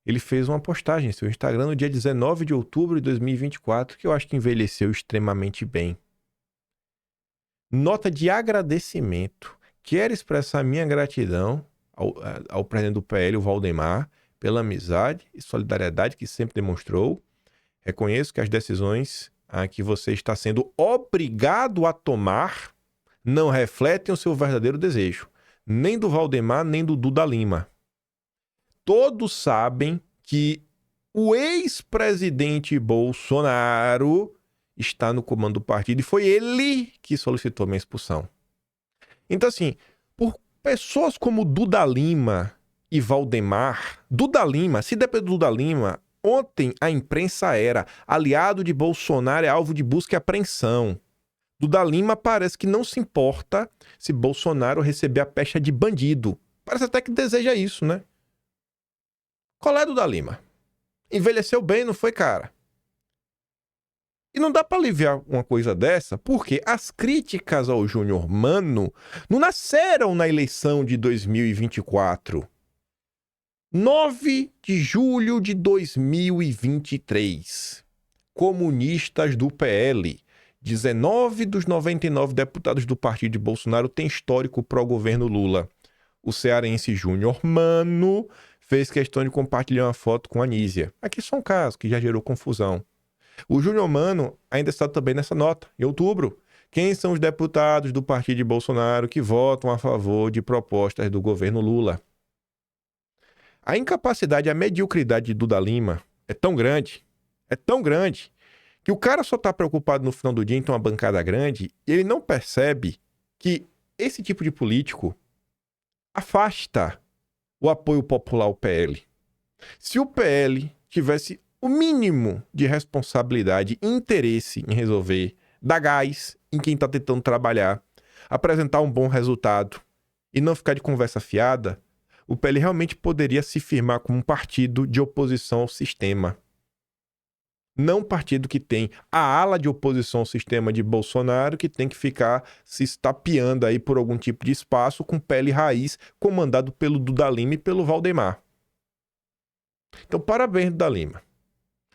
ele fez uma postagem em seu Instagram no dia 19 de outubro de 2024, que eu acho que envelheceu extremamente bem. Nota de agradecimento. Quero expressar minha gratidão ao presidente do PL, o Valdemar, pela amizade e solidariedade que sempre demonstrou. Reconheço que as decisões que você está sendo obrigado a tomar não refletem o seu verdadeiro desejo, nem do Valdemar, nem do Duda Lima. Todos sabem que o ex-presidente Bolsonaro está no comando do partido e foi ele que solicitou minha expulsão. Então, assim, por pessoas como Duda Lima e Valdemar, Duda Lima, se depender do Duda Lima, ontem a imprensa era aliado de Bolsonaro, é alvo de busca e apreensão. Duda Lima parece que não se importa se Bolsonaro receber a pecha de bandido. Parece até que deseja isso, né? Qual é Duda Lima? Envelheceu bem, não foi, cara? E não dá pra aliviar uma coisa dessa, porque as críticas ao Júnior Mano não nasceram na eleição de 2024. 9 de julho de 2023. Comunistas do PL. 19 dos 99 deputados do partido de Bolsonaro têm histórico pró-governo Lula. O cearense Júnior Mano fez questão de compartilhar uma foto com a Anísia. Aqui só um caso que já gerou confusão. O Júnior Mano ainda está também nessa nota, em outubro. Quem são os deputados do partido de Bolsonaro que votam a favor de propostas do governo Lula? A incapacidade, a mediocridade de Duda Lima é tão grande, que o cara só está preocupado no final do dia em ter uma bancada grande e ele não percebe que esse tipo de político afasta o apoio popular ao PL. Se o PL tivesse o mínimo de responsabilidade e interesse em resolver, dar gás em quem está tentando trabalhar, apresentar um bom resultado e não ficar de conversa fiada, o PL realmente poderia se firmar como um partido de oposição ao sistema. Não um partido que tem a ala de oposição ao sistema de Bolsonaro, que tem que ficar se estapeando aí por algum tipo de espaço com PL raiz, comandado pelo Duda Lima e pelo Valdemar. Então, parabéns, Duda Lima.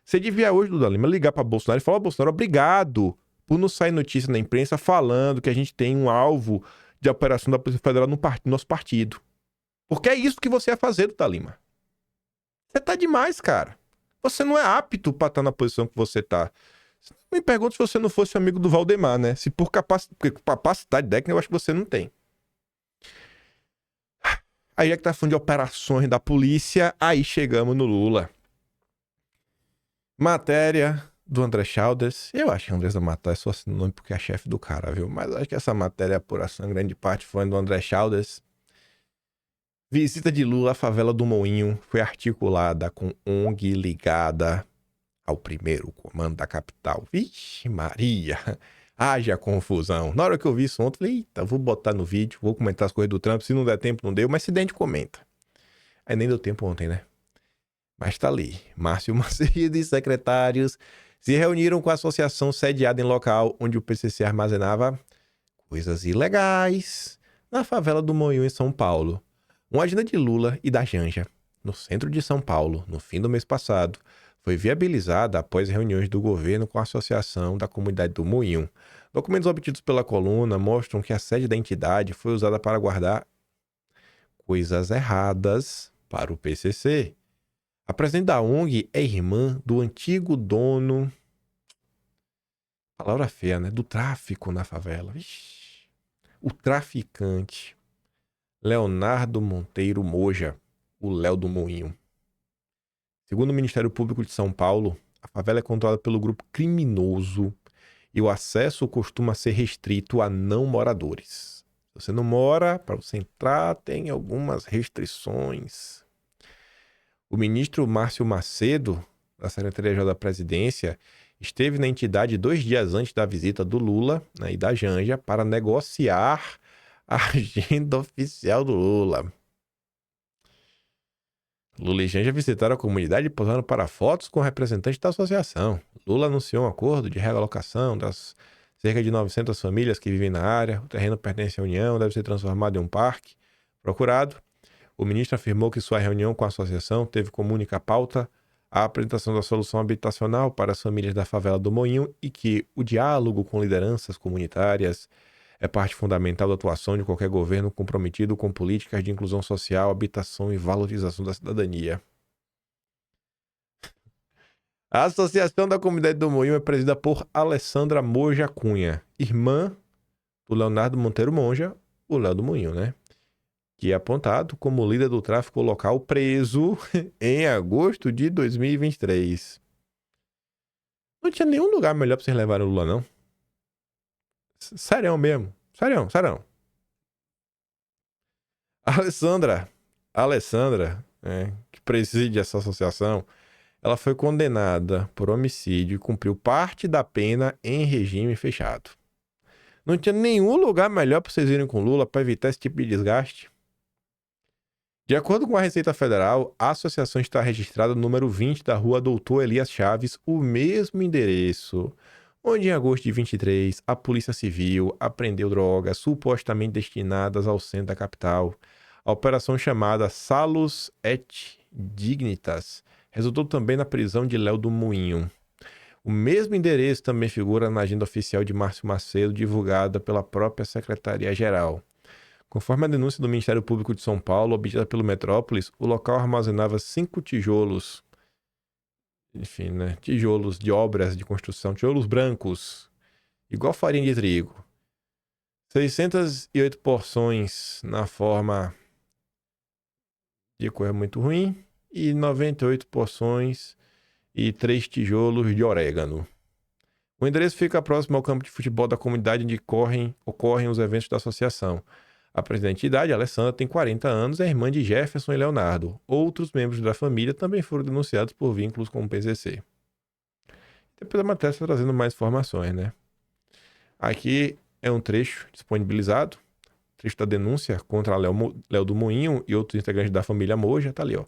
Você devia hoje, Duda Lima, ligar para Bolsonaro e falar: Bolsonaro, obrigado por não sair notícia na imprensa falando que a gente tem um alvo de operação da Polícia Federal no nosso partido. Porque é isso que você ia fazer, Duda Lima. Você tá demais, cara. Você não é apto para estar na posição que você tá. Me pergunto se você não fosse amigo do Valdemar, né? Se por capacidade técnica, eu acho que você não tem. Aí é que tá falando de operações da polícia, aí chegamos no Lula. Matéria do André Chaldes. Eu acho que Andrés da Mata é só nome porque é chefe do cara, viu? Mas acho que essa matéria, apuração, grande parte foi do André Chaldes. Visita de Lula à favela do Moinho foi articulada com ONG ligada ao primeiro comando da capital. Vixe Maria! Haja confusão. Na hora que eu vi isso ontem, falei, eita, vou botar no vídeo, vou comentar as coisas do Trump. Se não der tempo, não deu, mas se der, a gente comenta. Aí nem deu tempo ontem, né? Mas tá ali. Márcio Macedo e secretários se reuniram com a associação sediada em local onde o PCC armazenava coisas ilegais na favela do Moinho, em São Paulo. Uma agenda de Lula e da Janja, no centro de São Paulo, no fim do mês passado, foi viabilizada após reuniões do governo com a associação da comunidade do Moinho. Documentos obtidos pela coluna mostram que a sede da entidade foi usada para guardar coisas erradas para o PCC. A presidente da ONG é irmã do antigo dono, palavra feia, né? Do tráfico na favela. Ixi. O traficante Leonardo Monteiro Moja, o Léo do Moinho. Segundo o Ministério Público de São Paulo, a favela é controlada pelo grupo criminoso e o acesso costuma ser restrito a não moradores. Se você não mora, para você entrar, tem algumas restrições. O ministro Márcio Macedo, da Secretaria-Geral da Presidência, esteve na entidade 2 dias antes da visita do Lula, né, e da Janja para negociar a agenda oficial do Lula. Lula e Janja visitaram a comunidade e posaram para fotos com representantes da associação. Lula anunciou um acordo de realocação das cerca de 900 famílias que vivem na área. O terreno pertence à União, deve ser transformado em um parque. Procurado, o ministro afirmou que sua reunião com a associação teve como única pauta a apresentação da solução habitacional para as famílias da favela do Moinho e que o diálogo com lideranças comunitárias é parte fundamental da atuação de qualquer governo comprometido com políticas de inclusão social, habitação e valorização da cidadania. A Associação da Comunidade do Moinho é presidida por Alessandra Moja Cunha, irmã do Leonardo Monteiro Monja, o Léo do Moinho, né? Que é apontado como líder do tráfico local preso em agosto de 2023. Não tinha nenhum lugar melhor pra vocês levarem o Lula, não? Sério mesmo. Sério. Alessandra, que preside essa associação, ela foi condenada por homicídio e cumpriu parte da pena em regime fechado. Não tinha nenhum lugar melhor para vocês irem com Lula para evitar esse tipo de desgaste. De acordo com a Receita Federal, a associação está registrada no número 20 da rua Doutor Elias Chaves, o mesmo endereço onde em agosto de 23 a Polícia Civil apreendeu drogas supostamente destinadas ao centro da capital. A operação chamada Salus et Dignitas resultou também na prisão de Léo do Moinho. O mesmo endereço também figura na agenda oficial de Márcio Macedo, divulgada pela própria Secretaria-Geral. Conforme a denúncia do Ministério Público de São Paulo, obtida pelo Metrópolis, o local armazenava 5 tijolos, enfim, né? Tijolos de obras de construção, tijolos brancos, igual farinha de trigo. 608 porções na forma de cor muito ruim e 98 porções e 3 tijolos de orégano. O endereço fica próximo ao campo de futebol da comunidade onde ocorrem os eventos da associação. A presidente da entidade, Alessandra, tem 40 anos e é irmã de Jefferson e Leonardo. Outros membros da família também foram denunciados por vínculos com o PCC. Depois a matéria está trazendo mais informações, né? Aqui é um trecho disponibilizado, trecho da denúncia contra Léo do Moinho e outros integrantes da família Moja, tá ali, ó.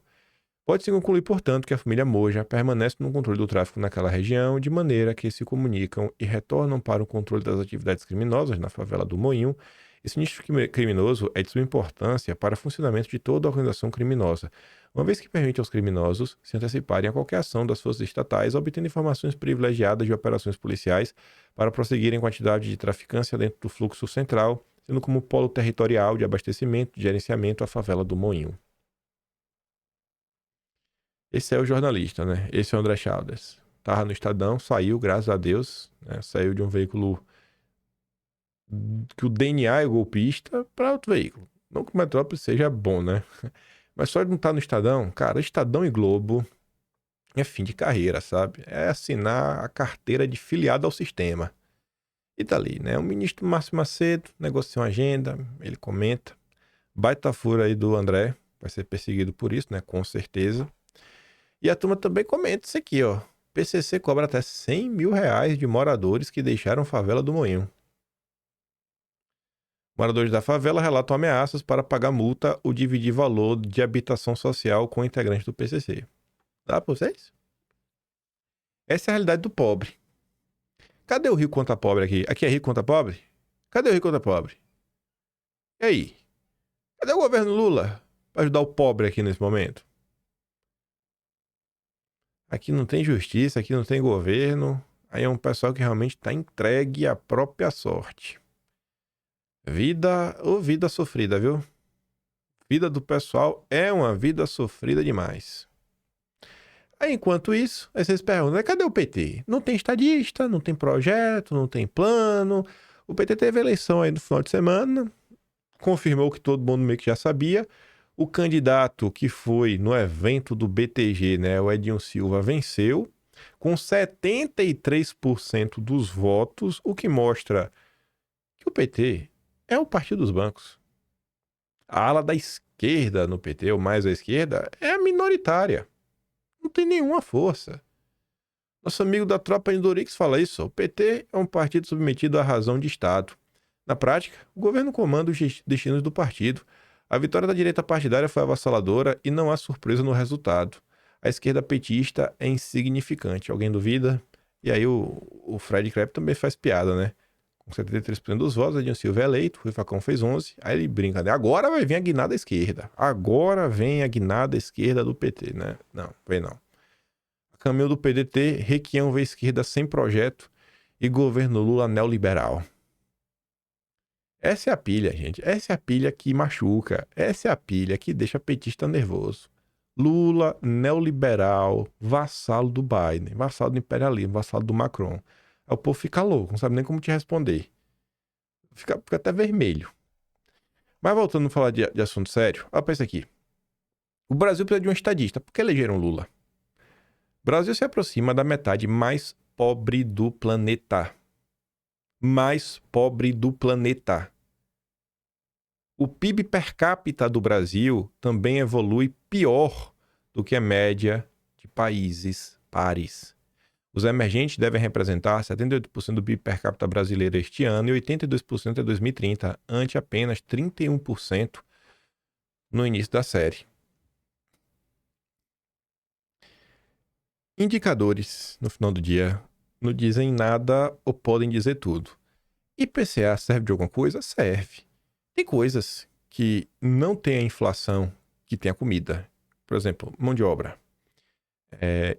Pode-se concluir, portanto, que a família Moja permanece no controle do tráfico naquela região, de maneira que se comunicam e retornam para o controle das atividades criminosas na favela do Moinho. Esse nicho criminoso é de suma importância para o funcionamento de toda a organização criminosa, uma vez que permite aos criminosos se anteciparem a qualquer ação das forças estatais, obtendo informações privilegiadas de operações policiais para prosseguirem com a atividade de traficância dentro do fluxo central, sendo como polo territorial de abastecimento e gerenciamento a favela do Moinho. Esse é o jornalista, né? Esse é o André Chaldas. Estava no Estadão, saiu, graças a Deus, né? Saiu de um veículo que o DNA é golpista para outro veículo. Não que o Metrópolis seja bom, né? Mas só de não estar no Estadão, cara, Estadão e Globo é fim de carreira, sabe? É assinar a carteira de filiado ao sistema. E tá ali, né? O ministro Márcio Macedo negocia uma agenda, ele comenta. Baita fura aí do André, vai ser perseguido por isso, né? Com certeza. E a turma também comenta isso aqui, ó. PCC cobra até R$100 mil de moradores que deixaram favela do Moinho. Moradores da favela relatam ameaças para pagar multa ou dividir valor de habitação social com integrantes do PCC. Dá pra vocês? Essa é a realidade do pobre. Cadê o rico contra pobre aqui? Aqui é rico contra pobre? Cadê o rico contra pobre? E aí? Cadê o governo Lula para ajudar o pobre aqui nesse momento? Aqui não tem justiça, aqui não tem governo. Aí é um pessoal que realmente está entregue à própria sorte. Vida sofrida, viu? Vida do pessoal é uma vida sofrida demais. Aí, enquanto isso, aí vocês perguntam, cadê o PT? Não tem estadista, não tem projeto, não tem plano. O PT teve eleição aí no final de semana, confirmou que todo mundo meio que já sabia. O candidato que foi no evento do BTG, né, o Edinho Silva, venceu com 73% dos votos, o que mostra que o PT é o partido dos bancos. A ala da esquerda no PT, ou mais à esquerda, é minoritária. Não tem nenhuma força. Nosso amigo da tropa Indorix fala isso. O PT é um partido submetido à razão de Estado. Na prática, o governo comanda os destinos do partido. A vitória da direita partidária foi avassaladora e não há surpresa no resultado. A esquerda petista é insignificante. Alguém duvida? E aí o Fred Krepp também faz piada, né? Com 73% dos votos, Edinho Silva é eleito, Rui Facão fez 11%, aí ele brinca, né? Agora vai vir a guinada esquerda. Agora vem a guinada esquerda do PT, né? Não, vem não. Caminho do PDT, Requião vê esquerda sem projeto e governo Lula neoliberal. Essa é a pilha, gente. Essa é a pilha que machuca. Essa é a pilha que deixa petista nervoso. Lula, neoliberal, vassalo do Biden, vassalo do imperialismo, vassalo do Macron. Aí o povo fica louco, não sabe nem como te responder. Fica até vermelho. Mas voltando a falar de assunto sério, olha pra isso aqui. O Brasil precisa de um estadista. Por que elegeram Lula? O Brasil se aproxima da metade mais pobre do planeta. Mais pobre do planeta. O PIB per capita do Brasil também evolui pior do que a média de países pares. Os emergentes devem representar 78% do PIB per capita brasileiro este ano e 82% em 2030, ante apenas 31% no início da série. Indicadores, no final do dia, não dizem nada ou podem dizer tudo. IPCA serve de alguma coisa? Serve. Tem coisas que não tem a inflação que tem a comida. Por exemplo, mão de obra,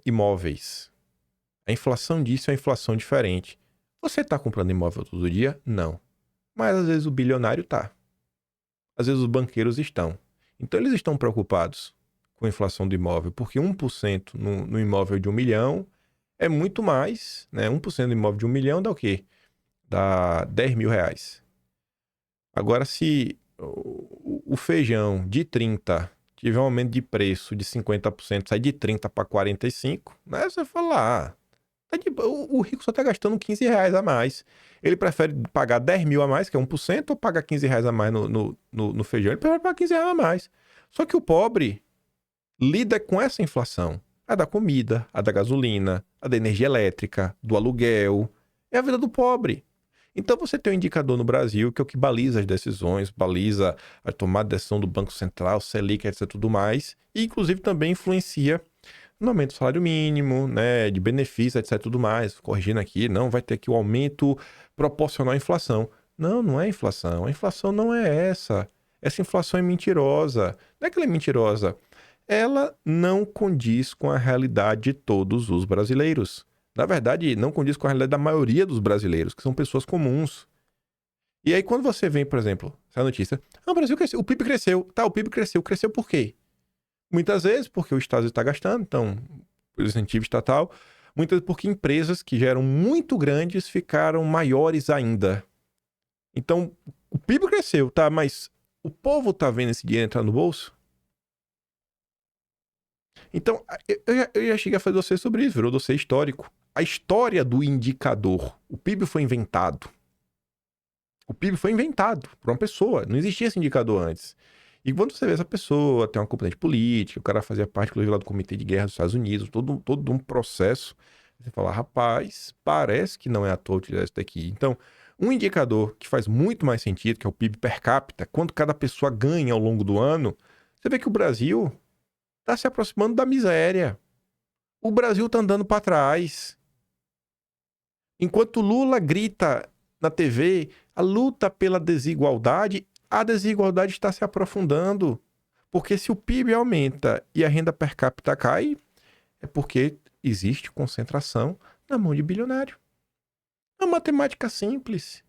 imóveis. A inflação disso é uma inflação diferente. Você está comprando imóvel todo dia? Não. Mas às vezes o bilionário está. Às vezes os banqueiros estão. Então eles estão preocupados com a inflação do imóvel, porque 1% no imóvel de 1 milhão é muito mais, né? 1% do imóvel de 1 milhão dá o quê? Dá 10 mil reais. Agora, se o feijão de 30 tiver um aumento de preço de 50%, sai de 30 para 45, né? Você fala, o rico só está gastando 15 reais a mais. Ele prefere pagar 10 mil a mais, que é 1%, ou pagar 15 reais a mais no feijão? Ele prefere pagar 15 reais a mais. Só que o pobre lida com essa inflação. A da comida, a da gasolina, a da energia elétrica, do aluguel. É a vida do pobre. Então você tem um indicador no Brasil que é o que baliza as decisões, baliza a tomada de decisão do Banco Central, Selic, etc. tudo mais. E inclusive também influencia no aumento do salário mínimo, né, de benefícios, etc. tudo mais. Corrigindo aqui, não vai ter aqui o aumento proporcional à inflação. Não, não é inflação. A inflação não é essa. Essa inflação é mentirosa. Não é que ela é mentirosa. Ela não condiz com a realidade de todos os brasileiros. Na verdade, não condiz com a realidade da maioria dos brasileiros, que são pessoas comuns. E aí, quando você vem, por exemplo, essa notícia, o Brasil cresceu, o PIB cresceu. Tá, o PIB cresceu. Cresceu por quê? Muitas vezes porque o Estado está gastando, então, por incentivo estatal. Muitas vezes porque empresas que já eram muito grandes ficaram maiores ainda. Então, o PIB cresceu, tá? Mas o povo tá vendo esse dinheiro entrar no bolso? Então, eu já cheguei a fazer dossiê sobre isso, virou dossiê histórico. A história do indicador. O PIB foi inventado. O PIB foi inventado por uma pessoa. Não existia esse indicador antes. E quando você vê essa pessoa, tem uma componente política, o cara fazia parte, inclusive, lá do Comitê de Guerra dos Estados Unidos, todo um processo Você fala, rapaz, parece que não é à toa utilizar isso daqui. Então, um indicador que faz muito mais sentido, que é o PIB per capita, quanto cada pessoa ganha ao longo do ano, você vê que o Brasil está se aproximando da miséria. O Brasil está andando para trás. Enquanto Lula grita na TV a luta pela desigualdade, a desigualdade está se aprofundando. Porque se o PIB aumenta e a renda per capita cai, é porque existe concentração na mão de bilionário. É uma matemática simples.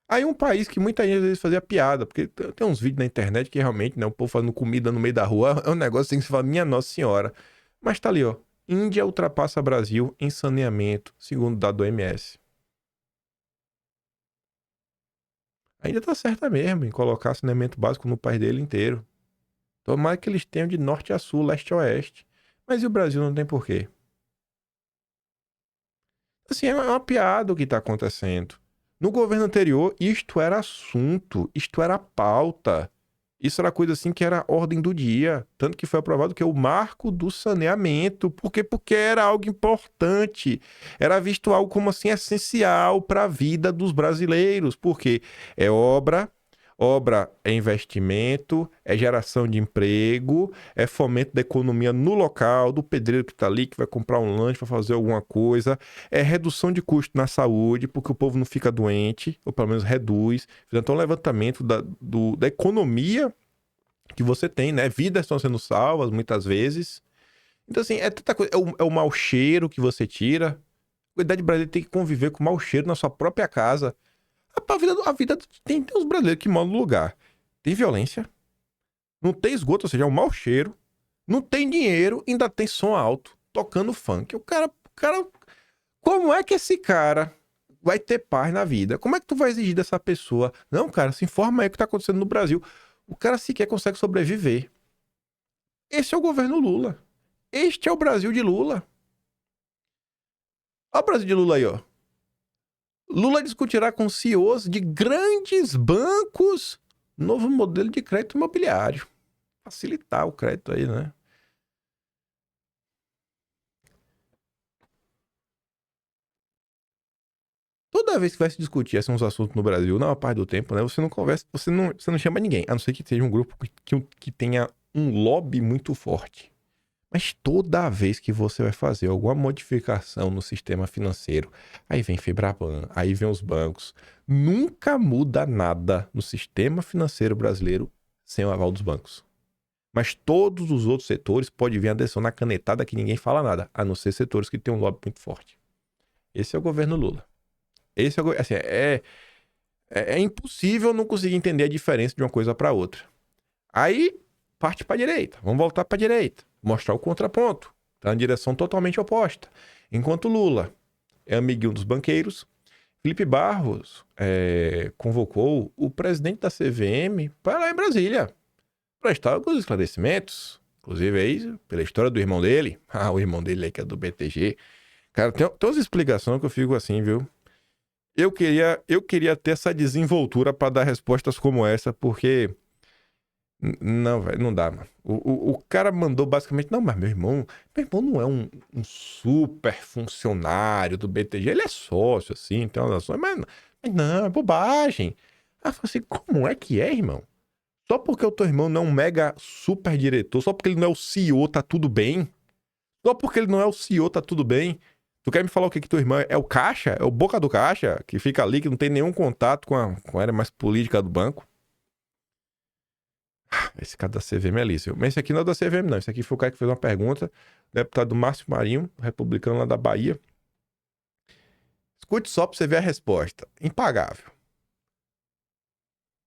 Aí um país que muita gente às vezes fazia piada, porque tem uns vídeos na internet que realmente, né, o povo fazendo comida no meio da rua, é um negócio assim que você fala, minha Nossa Senhora. Mas tá ali, ó. Índia ultrapassa Brasil em saneamento, segundo dado do OMS. Ainda tá certa mesmo em colocar saneamento básico no país dele inteiro. Tomara que eles tenham de norte a sul, leste a oeste. Mas e o Brasil não tem porquê? Assim, é uma piada o que está acontecendo. No governo anterior, isto era assunto, isto era pauta. Isso era coisa assim que era ordem do dia. Tanto que foi aprovado que é o marco do saneamento. Por quê? Porque era algo importante. Era visto algo como assim essencial para a vida dos brasileiros. Porque é obra é investimento, é geração de emprego, é fomento da economia no local, do pedreiro que está ali, que vai comprar um lanche para fazer alguma coisa, é redução de custo na saúde, porque o povo não fica doente, ou pelo menos reduz. Então, um levantamento da economia que você tem, né? Vidas estão sendo salvas, muitas vezes. Então, assim, é tanta coisa. É o mau cheiro que você tira. A idade brasileira tem que conviver com mau cheiro na sua própria casa. A vida tem uns brasileiros que moram no lugar. Tem violência, não tem esgoto, ou seja, é um mau cheiro, não tem dinheiro, ainda tem som alto, tocando funk. O cara, como é que esse cara vai ter paz na vida? Como é que tu vai exigir dessa pessoa? Não, cara, se informa aí o que tá acontecendo no Brasil. O cara sequer consegue sobreviver. Esse é o governo Lula. Este é o Brasil de Lula. Olha o Brasil de Lula aí, ó. Lula discutirá com CEOs de grandes bancos novo modelo de crédito imobiliário. Facilitar o crédito aí, né? Toda vez que vai se discutir assim, uns assuntos no Brasil, na maior parte do tempo, né? Você não conversa, você não chama ninguém, a não ser que seja um grupo que tenha um lobby muito forte. Mas toda vez que você vai fazer alguma modificação no sistema financeiro, aí vem Febraban, aí vem os bancos, nunca muda nada no sistema financeiro brasileiro sem o aval dos bancos. Mas todos os outros setores podem vir a descer na canetada que ninguém fala nada, a não ser setores que têm um lobby muito forte. Esse é o governo Lula. Esse é, assim, é impossível não conseguir entender a diferença de uma coisa para outra. Aí parte para a direita, vamos voltar para a direita. Mostrar o contraponto. Está na direção totalmente oposta. Enquanto Lula é amiguinho dos banqueiros, Felipe Barros convocou o presidente da CVM para lá em Brasília prestar alguns esclarecimentos. Inclusive aí, pela história do irmão dele. O irmão dele aí que é do BTG. Cara, tem umas explicações que eu fico assim, viu? Eu queria ter essa desenvoltura para dar respostas como essa, porque... Não, velho, não dá, mano. O cara mandou basicamente... Não, mas meu irmão não é um super funcionário do BTG. Ele é sócio, assim, tem umas ações, mas não, é bobagem. Aí eu falei assim, como é que é, irmão? Só porque o teu irmão não é um mega super diretor, só porque ele não é o CEO, tá tudo bem? Só porque ele não é o CEO, tá tudo bem? Tu quer me falar o que teu irmão é o caixa? É o boca do caixa? Que fica ali, que não tem nenhum contato com a área mais política do banco? Esse cara da CVM é lícito. Mas esse aqui não é da CVM, não. Esse aqui foi o cara que fez uma pergunta. Deputado Márcio Marinho, republicano lá da Bahia. Escute só pra você ver a resposta. Impagável.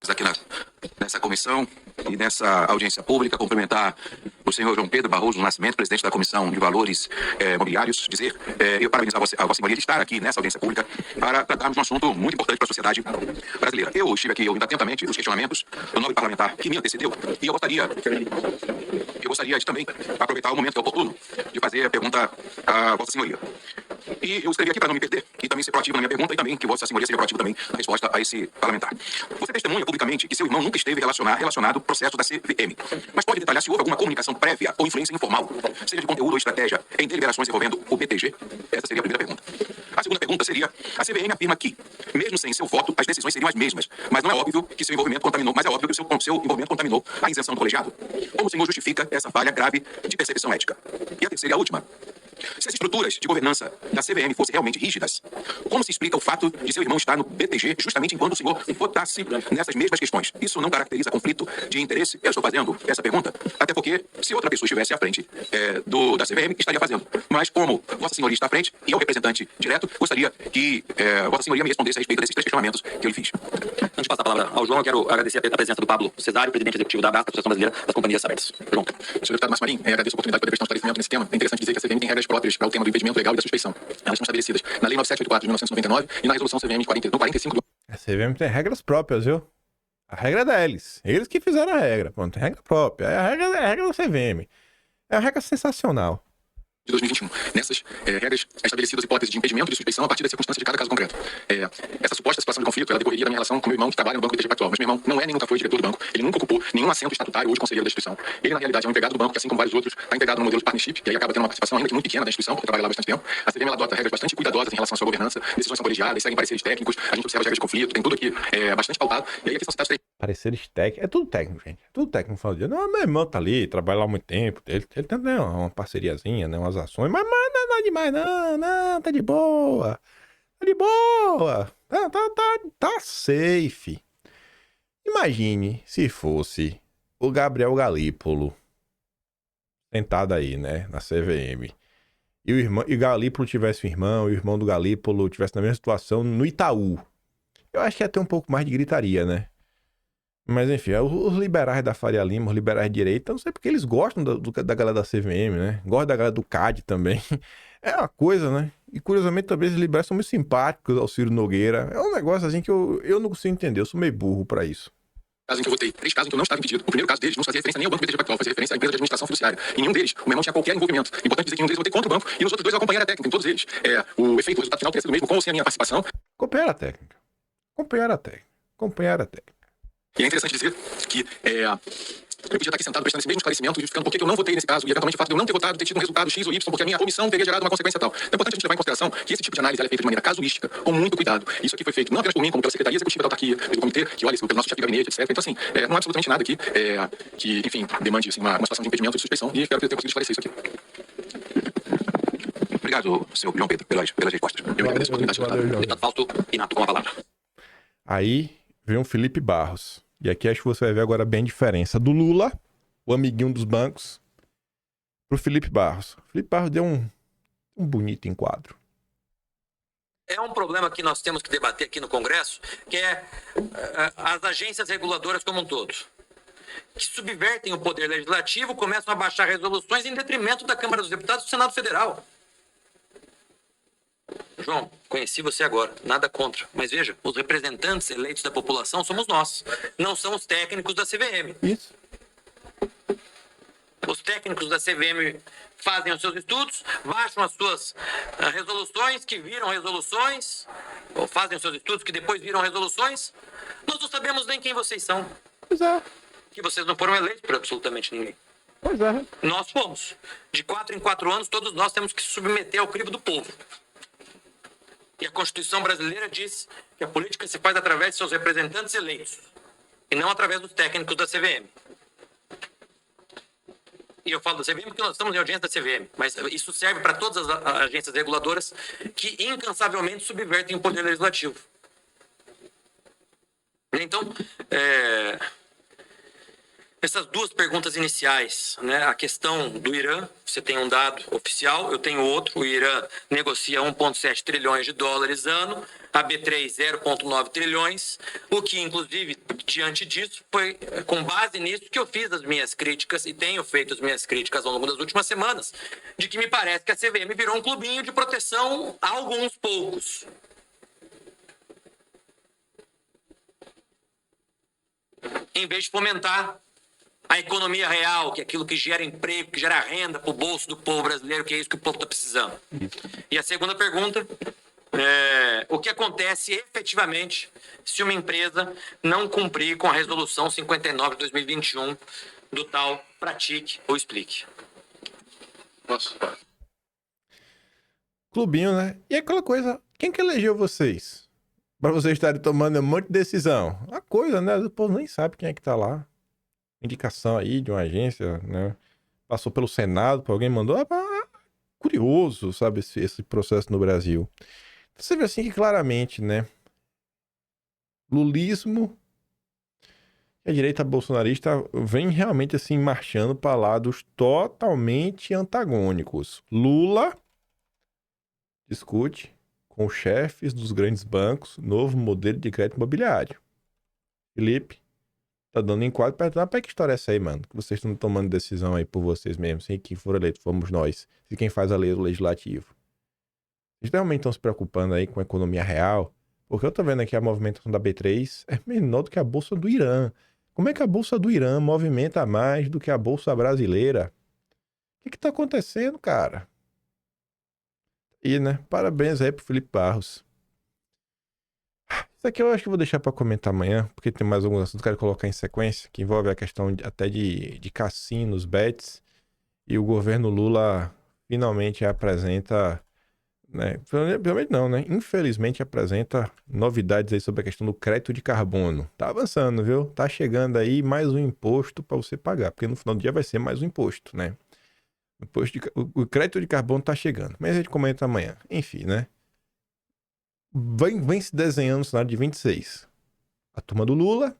Aqui nessa comissão e nessa audiência pública, cumprimentar o senhor João Pedro Barroso do Nascimento, presidente da Comissão de Valores Imobiliários, dizer, eu parabenizar a Vossa Senhoria de estar aqui nessa audiência pública para tratarmos de um assunto muito importante para a sociedade brasileira. Eu estive aqui ouvindo atentamente os questionamentos do nobre parlamentar que me antecedeu e eu gostaria de também aproveitar o momento oportuno de fazer a pergunta à Vossa Senhoria. E eu escrevi aqui para não me perder e também ser proativo na minha pergunta e também que Vossa Senhoria seja proativo também na resposta a esse parlamentar. Você testemunha publicamente que seu irmão nunca esteve relacionado ao processo da CVM, mas pode detalhar se houve alguma comunicação prévia ou influência informal, seja de conteúdo ou estratégia, em deliberações envolvendo o BTG? Essa seria a primeira pergunta. seria, a CVM afirma que, mesmo sem seu voto, as decisões seriam as mesmas, mas não é óbvio que seu envolvimento contaminou, mas é óbvio que o seu envolvimento contaminou a isenção do colegiado. Como o senhor justifica essa falha grave de percepção ética? E a terceira e a última. Se as estruturas de governança da CVM fossem realmente rígidas, como se explica o fato de seu irmão estar no BTG justamente enquanto o senhor votasse nessas mesmas questões? Isso não caracteriza conflito de interesse? Eu estou fazendo essa pergunta, até porque se outra pessoa estivesse à frente da CVM, estaria fazendo. Mas como Vossa Senhoria está à frente e é o representante direto, gostaria que Vossa Senhoria me respondesse a respeito desses 3 questionamentos que eu lhe fiz. Antes de passar a palavra ao João, eu quero agradecer a presença do Pablo Cesário, presidente executivo da ABASTA, Associação Brasileira das Companhias Abertas. João. Senhor deputado Márcio Marim, agradeço a oportunidade de poder prestar um esclarecimento nesse tema. É interessante dizer que a CVM tem regras próprias para o tema do impedimento legal e da suspeição. Elas são estabelecidas na Lei 9784 de 1999 e na Resolução CVM 45 do... A CVM tem regras próprias, viu? A regra é deles. Eles que fizeram a regra. Pronto, tem regra própria. A regra da CVM. É uma regra sensacional. De 2021. Nessas regras, é estabelecidas hipóteses de impedimento e de suspeição a partir das circunstâncias de cada caso concreto. Essa suposta situação de conflito, ela decorreria da minha relação com meu irmão que trabalha no Banco BTG Pactual. Mas meu irmão não é nem nunca foi diretor do banco. Ele nunca ocupou nenhum assento estatutário ou de conselheiro da instituição. Ele, na realidade, é um empregado do banco que, assim como vários outros, está integrado no modelo de partnership, e aí acaba tendo uma participação ainda que muito pequena da instituição, porque trabalha lá há bastante tempo. A CVM, ela adota regras bastante cuidadosas em relação à sua governança, decisões são colegiadas, seguem pareceres técnicos, a gente observa as regras de conflito, tem tudo aqui bastante pautado. E aí aqui são citados 3 Pareceres técnicos. É tudo técnico, gente. É tudo técnico. Fala, não, meu irmão tá ali, trabalha lá há muito tempo. Ele tem uma parceriazinha, né? Umas ações, mas não é demais, não, tá de boa. Tá de boa. Tá safe. Imagine se fosse o Gabriel Galípolo sentado aí, né? Na CVM. E o Galípolo tivesse um irmão, e o irmão do Galípolo tivesse na mesma situação no Itaú. Eu acho que ia ter um pouco mais de gritaria, né? Mas enfim, os liberais da Faria Lima, os liberais de direita, não sei porque eles gostam da galera da CVM, né? Gostam da galera do CAD também. É uma coisa, né? E curiosamente também os liberais são muito simpáticos ao Ciro Nogueira. É um negócio assim que eu não consigo entender, eu sou meio burro pra isso. Casos em que eu votei, 3 casos em que eu não estava impedido. O primeiro caso deles não fazia referência nem ao Banco BTG Pactual, fazia referência à empresa de administração fiduciária. Em nenhum deles, o meu irmão tinha qualquer envolvimento. Importante dizer que em um deles eu votei contra o banco e nos outros 2 eu acompanhei a técnica, em todos eles. O efeito, o resultado final teria sido o mesmo, com ou sem a minha participação. Acompanhar a técnica. E é interessante dizer que eu podia estar aqui sentado prestando esse mesmo esclarecimento, justificando por que eu não votei nesse caso, e eventualmente o fato de eu não ter votado ter tido um resultado X ou Y, porque a minha omissão teria gerado uma consequência tal. É importante a gente levar em consideração que esse tipo de análise ela é feita de maneira casuística, com muito cuidado. Isso aqui foi feito não apenas por mim, como pela Secretaria Executiva da Autarquia, pelo comitê, que olha, pelo nosso chefe de gabinete, etc. Então, assim, não há absolutamente nada aqui que, enfim, demande assim, uma situação de impedimento e de suspeição, e espero ter conseguido esclarecer isso aqui. Obrigado, senhor João Pedro, pelas respostas. Eu agradeço a oportunidade. Deputado Fausto Pinato, com a palavra. Aí vem o Felipe Barros. E aqui acho que você vai ver agora bem a diferença do Lula, o amiguinho dos bancos, pro Felipe Barros. O Felipe Barros deu um bonito enquadro. É um problema que nós temos que debater aqui no Congresso, que é as agências reguladoras como um todo, que subvertem o poder legislativo, começam a baixar resoluções em detrimento da Câmara dos Deputados e do Senado Federal. João, conheci você agora, nada contra. Mas veja, os representantes eleitos da população somos nós, não são os técnicos da CVM. Isso. Os técnicos da CVM fazem os seus estudos, baixam as suas resoluções, que viram resoluções, ou fazem os seus estudos, que depois viram resoluções. Nós não sabemos nem quem vocês são. Pois é. Que vocês não foram eleitos por absolutamente ninguém. Pois é. Nós fomos. De 4 em 4 anos, todos nós temos que se submeter ao crivo do povo. E a Constituição brasileira diz que a política se faz através de seus representantes eleitos, e não através dos técnicos da CVM. E eu falo da CVM porque nós estamos em audiência da CVM, mas isso serve para todas as agências reguladoras que incansavelmente subvertem o poder legislativo. Então, essas duas perguntas iniciais, né? A questão do Irã, você tem um dado oficial, eu tenho outro. O Irã negocia 1,7 trilhões de dólares ano, a B3 0,9 trilhões, o que, inclusive, diante disso, foi com base nisso que eu fiz as minhas críticas, e tenho feito as minhas críticas ao longo das últimas semanas, de que me parece que a CVM virou um clubinho de proteção a alguns poucos. Em vez de fomentar a economia real, que é aquilo que gera emprego, que gera renda para o bolso do povo brasileiro, que é isso que o povo está precisando. E a segunda pergunta é o que acontece efetivamente se uma empresa não cumprir com a resolução 59 de 2021 do tal Pratique ou Explique. Nossa. Clubinho, né? E aquela coisa, Quem que elegeu vocês? Pra vocês estarem tomando um monte de decisão. A coisa, né? O povo nem sabe quem é que tá lá. Indicação aí de uma agência, né? Passou pelo Senado, alguém mandou. Curioso, sabe, esse processo no Brasil. Então, você vê assim que claramente, né? Lulismo e a direita bolsonarista vem realmente assim marchando para lados totalmente antagônicos. Lula discute com os chefes dos grandes bancos novo modelo de crédito imobiliário. Felipe tá dando enquadro para que história é essa aí, mano? Que vocês estão tomando decisão aí por vocês mesmos, sem quem for eleito, fomos nós. E quem faz a lei do legislativo. Vocês realmente estão se preocupando aí com a economia real? Porque eu tô vendo aqui a movimentação da B3 é menor do que a bolsa do Irã. Como é que a bolsa do Irã movimenta mais do que a bolsa brasileira? O que tá acontecendo, cara? E, né? Parabéns aí pro Felipe Barros. Isso aqui eu acho que eu vou deixar pra comentar amanhã, porque tem mais alguns assuntos que eu quero colocar em sequência, que envolve a questão até de cassinos, bets, e o governo Lula finalmente apresenta, né? Finalmente não, né? Infelizmente apresenta novidades aí sobre a questão do crédito de carbono. Tá avançando, viu? Tá chegando aí mais um imposto pra você pagar, porque no final do dia vai ser mais um imposto, né? O crédito de carbono tá chegando, mas a gente comenta amanhã. Enfim, né? Vem se desenhando o cenário de 26. A turma do Lula,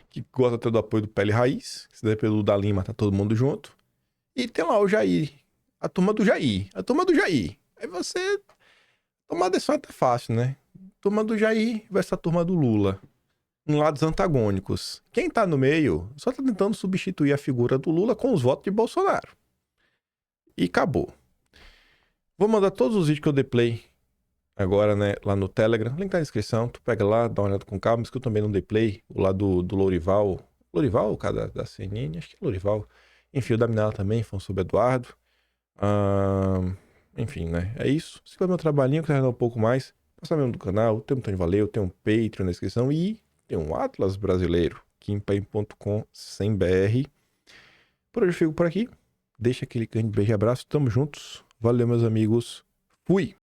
que gosta até do apoio do Pele Raiz, se der pelo da Lima, tá todo mundo junto. E tem lá o Jair, a turma do Jair. Aí você tomar decisão é até fácil, né? Turma do Jair versus a turma do Lula. Em lados antagônicos. Quem tá no meio só tá tentando substituir a figura do Lula com os votos de Bolsonaro. E acabou. Vou mandar todos os vídeos que eu dei play agora, né, lá no Telegram. Link tá na descrição. Tu pega lá, dá uma olhada com calma. Mas que eu também não dei play. O lá do Lourival. Lourival, o cara da CNN? Acho que é Lourival. Enfim, o da Minala também, falando sobre Eduardo. Enfim, né? É isso. Se for meu trabalhinho, quer um pouco mais, passa mesmo do canal. Tem um botão de valeu, tem um Patreon na descrição e tem um Atlas brasileiro, kimpai.com/br. Por hoje eu fico por aqui. Deixa aquele grande beijo e abraço. Tamo juntos. Valeu, meus amigos. Fui!